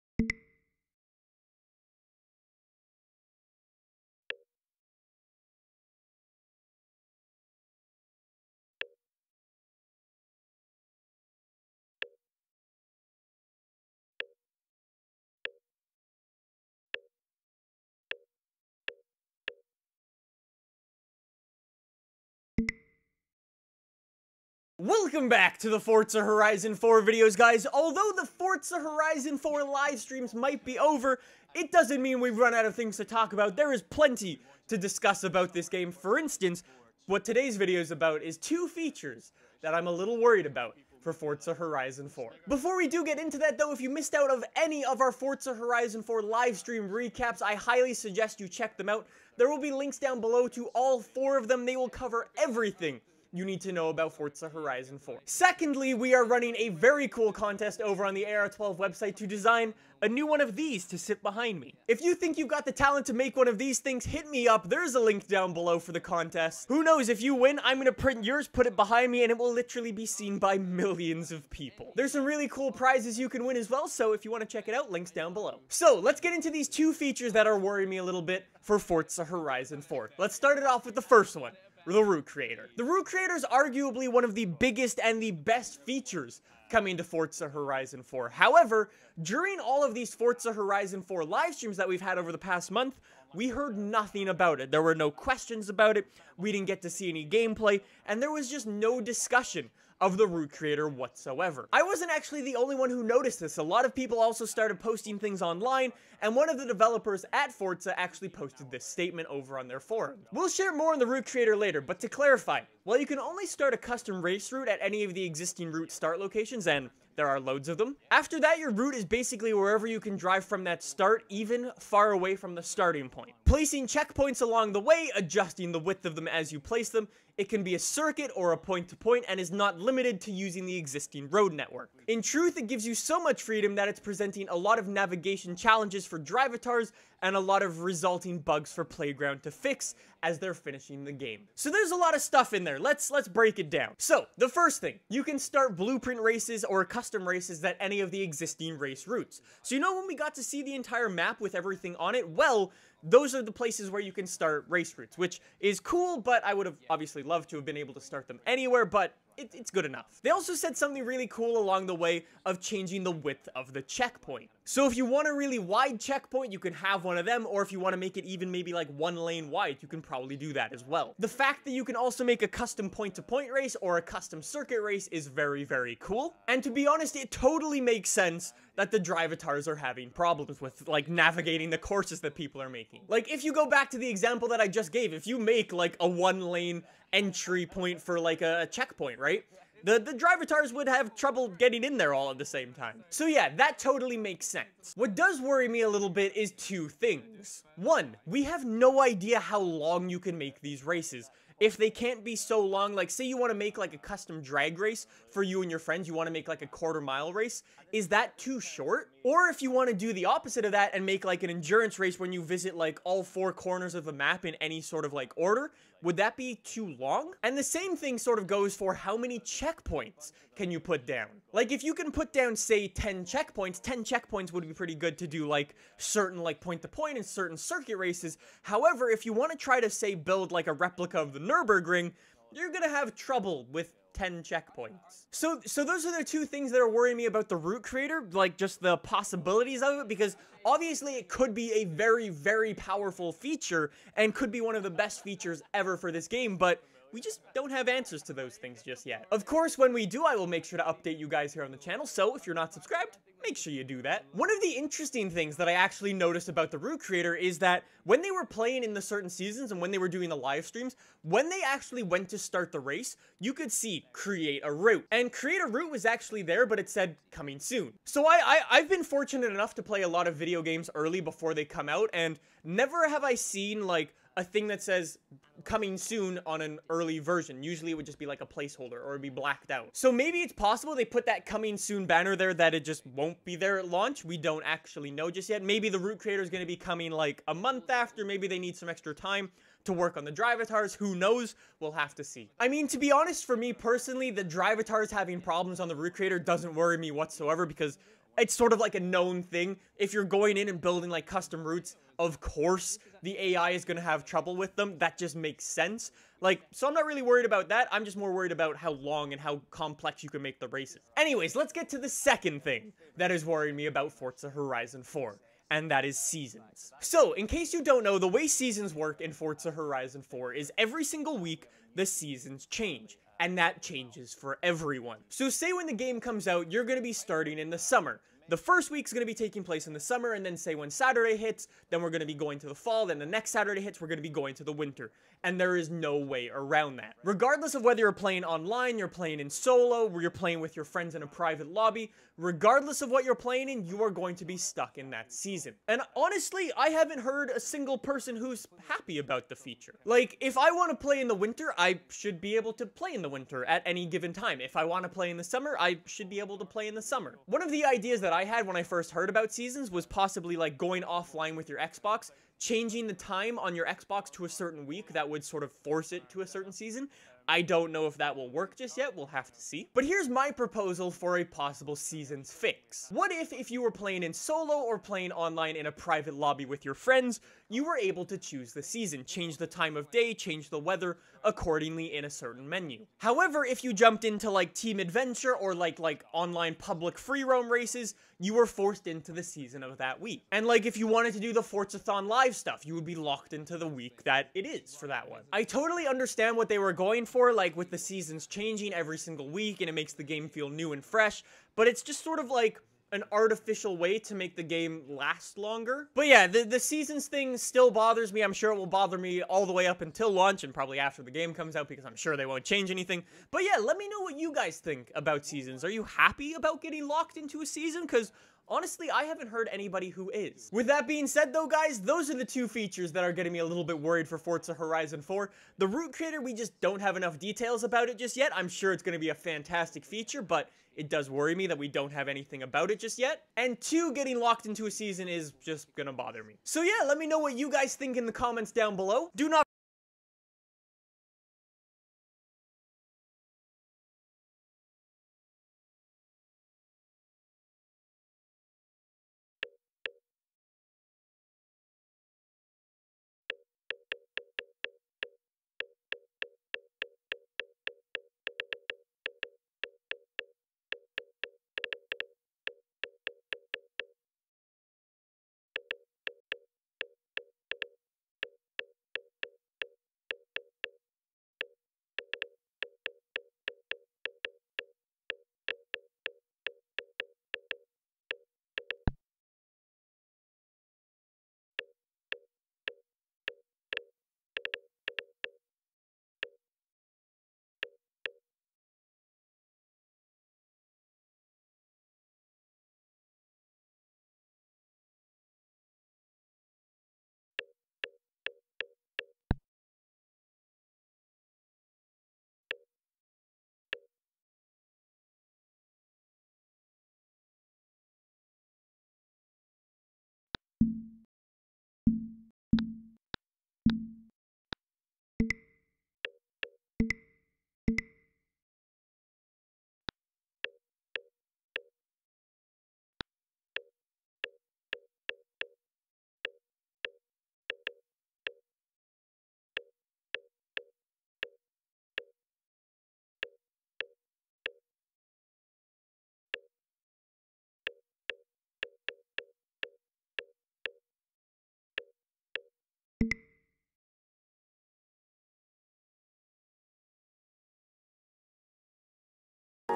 Welcome back to the Forza Horizon 4 videos, guys. Although the Forza Horizon 4 live streams might be over, it doesn't mean we've run out of things to talk about. There is plenty to discuss about this game. For instance, what today's video is about is two features that I'm a little worried about for Forza Horizon 4. Before we do get into that though, if you missed out of any of our Forza Horizon 4 live stream recaps, I highly suggest you check them out. There will be links down below to all 4 of them. They will cover everything you need to know about Forza Horizon 4. Secondly, we are running a very cool contest over on the AR12 website to design a new one of these to sit behind me. If you think you've got the talent to make one of these things, hit me up. There's a link down below for the contest. Who knows, if you win, I'm gonna print yours, put it behind me, and it will literally be seen by millions of people. There's some really cool prizes you can win as well, so if you want to check it out, links down below. So, let's get into these two features that are worrying me a little bit for Forza Horizon 4. Let's start it off with the first one. The route creator. The route creator is arguably one of the biggest and the best features coming to Forza Horizon 4. However, during all of these Forza Horizon 4 live streams that we've had over the past month, we heard nothing about it. There were no questions about it, we didn't get to see any gameplay, and there was just no discussion of the route creator whatsoever. I wasn't actually the only one who noticed this. A lot of people also started posting things online, and one of the developers at Forza actually posted this statement over on their forum. We'll share more on the route creator later, but to clarify, while you can only start a custom race route at any of the existing route start locations, and there are loads of them, after that your route is basically wherever you can drive from that start, even far away from the starting point. Placing checkpoints along the way, adjusting the width of them as you place them, it can be a circuit or a point-to-point and is not limited to using the existing road network. In truth, it gives you so much freedom that it's presenting a lot of navigation challenges for drivatars and a lot of resulting bugs for Playground to fix as they're finishing the game. So there's a lot of stuff in there. Let's break it down. So, the first thing, you can start blueprint races or custom races at any of the existing race routes. So you know when we got to see the entire map with everything on it? Well, those are the places where you can start race routes, which is cool, but I would have obviously loved to have been able to start them anywhere, but it's good enough. They also said something really cool along the way of changing the width of the checkpoint. So if you want a really wide checkpoint, you can have one of them, or if you want to make it even maybe like 1 lane wide, you can probably do that as well. The fact that you can also make a custom point-to-point race or a custom circuit race is very, very cool. And to be honest, it totally makes sense that the drivatars are having problems with, like, navigating the courses that people are making. Like, if you go back to the example that I just gave, if you make, like, a 1 lane entry point for, like, a checkpoint, right? The drivatars would have trouble getting in there all at the same time. So yeah, that totally makes sense. What does worry me a little bit is two things. One, we have no idea how long you can make these races. If they can't be so long, like say you want to make like a custom drag race for you and your friends, you want to make like a 1/4 mile race, is that too short? Or if you want to do the opposite of that and make like an endurance race when you visit like all 4 corners of the map in any sort of like order, would that be too long? And the same thing sort of goes for how many checkpoints can you put down? Like if you can put down say 10 checkpoints would be pretty good to do like certain like point-to-point and certain circuit races. However, if you want to try to say build like a replica of the Nürburgring, you're gonna have trouble with 10 checkpoints. So those are the two things that are worrying me about the route creator, like just the possibilities of it, because obviously it could be a very, very powerful feature and could be one of the best features ever for this game, but we just don't have answers to those things just yet. Of course, when we do, I will make sure to update you guys here on the channel, so if you're not subscribed, make sure you do that. One of the interesting things that I actually noticed about the route creator is that when they were playing in the certain seasons and when they were doing the live streams, when they actually went to start the race, you could see create a route. And create a route was actually there, but it said coming soon. So I've been fortunate enough to play a lot of video games early before they come out, and never have I seen like a thing that says coming soon on an early version. Usually it would just be like a placeholder or it'd be blacked out. So maybe it's possible they put that coming soon banner there that it just won't be there at launch. We don't actually know just yet. Maybe the route creator is going to be coming like a month after. Maybe they need some extra time to work on the drivatars. Who knows? We'll have to see. I mean, to be honest, for me personally, the drivatars having problems on the route creator doesn't worry me whatsoever because it's sort of like a known thing. If you're going in and building like custom routes, of course the AI is going to have trouble with them. That just makes sense. Like, so I'm not really worried about that. I'm just more worried about how long and how complex you can make the races. Anyways, let's get to the second thing that is worrying me about Forza Horizon 4. And that is seasons. So, in case you don't know, the way seasons work in Forza Horizon 4 is every single week, the seasons change. and that changes for everyone. So say when the game comes out, you're going to be starting in the summer. The first week's going to be taking place in the summer, and then say when Saturday hits, then we're going to be going to the fall, then the next Saturday hits, we're going to be going to the winter. And there is no way around that. Regardless of whether you're playing online, you're playing in solo, or you're playing with your friends in a private lobby, regardless of what you're playing in, you are going to be stuck in that season. And honestly, I haven't heard a single person who's happy about the feature. Like, if I want to play in the winter, I should be able to play in the winter at any given time. If I want to play in the summer, I should be able to play in the summer. One of the ideas that I had when I first heard about seasons was possibly like going offline with your Xbox, changing the time on your Xbox to a certain week that would sort of force it to a certain season. I don't know if that will work just yet, we'll have to see. But here's my proposal for a possible seasons fix. What if you were playing in solo or playing online in a private lobby with your friends, you were able to choose the season, change the time of day, change the weather accordingly in a certain menu. However, if you jumped into like Team Adventure or like online public free roam races, you were forced into the season of that week. And like if you wanted to do the Forzathon live stuff, you would be locked into the week that it is for that one. I totally understand what they were going for, like with the seasons changing every single week and it makes the game feel new and fresh, but it's just sort of like an artificial way to make the game last longer. But yeah, the seasons thing still bothers me. I'm sure it will bother me all the way up until launch and probably after the game comes out because I'm sure they won't change anything. But yeah, let me know what you guys think about seasons. Are you happy about getting locked into a season? Because honestly, I haven't heard anybody who is. With that being said though, guys, those are the two features that are getting me a little bit worried for Forza Horizon 4. The route creator, we just don't have enough details about it just yet. I'm sure it's going to be a fantastic feature, but it does worry me that we don't have anything about it just yet. And 2, getting locked into a season is just gonna bother me. So yeah, let me know what you guys think in the comments down below. Do not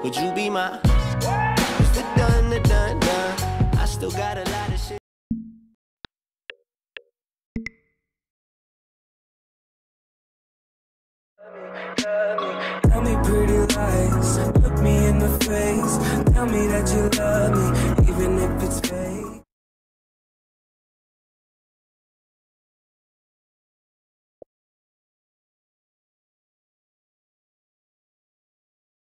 Would you be my Mr. Dun, dun, dun, dun. I still got a lot of shit. Tell me pretty lies, look me in the face. Tell me that you love me.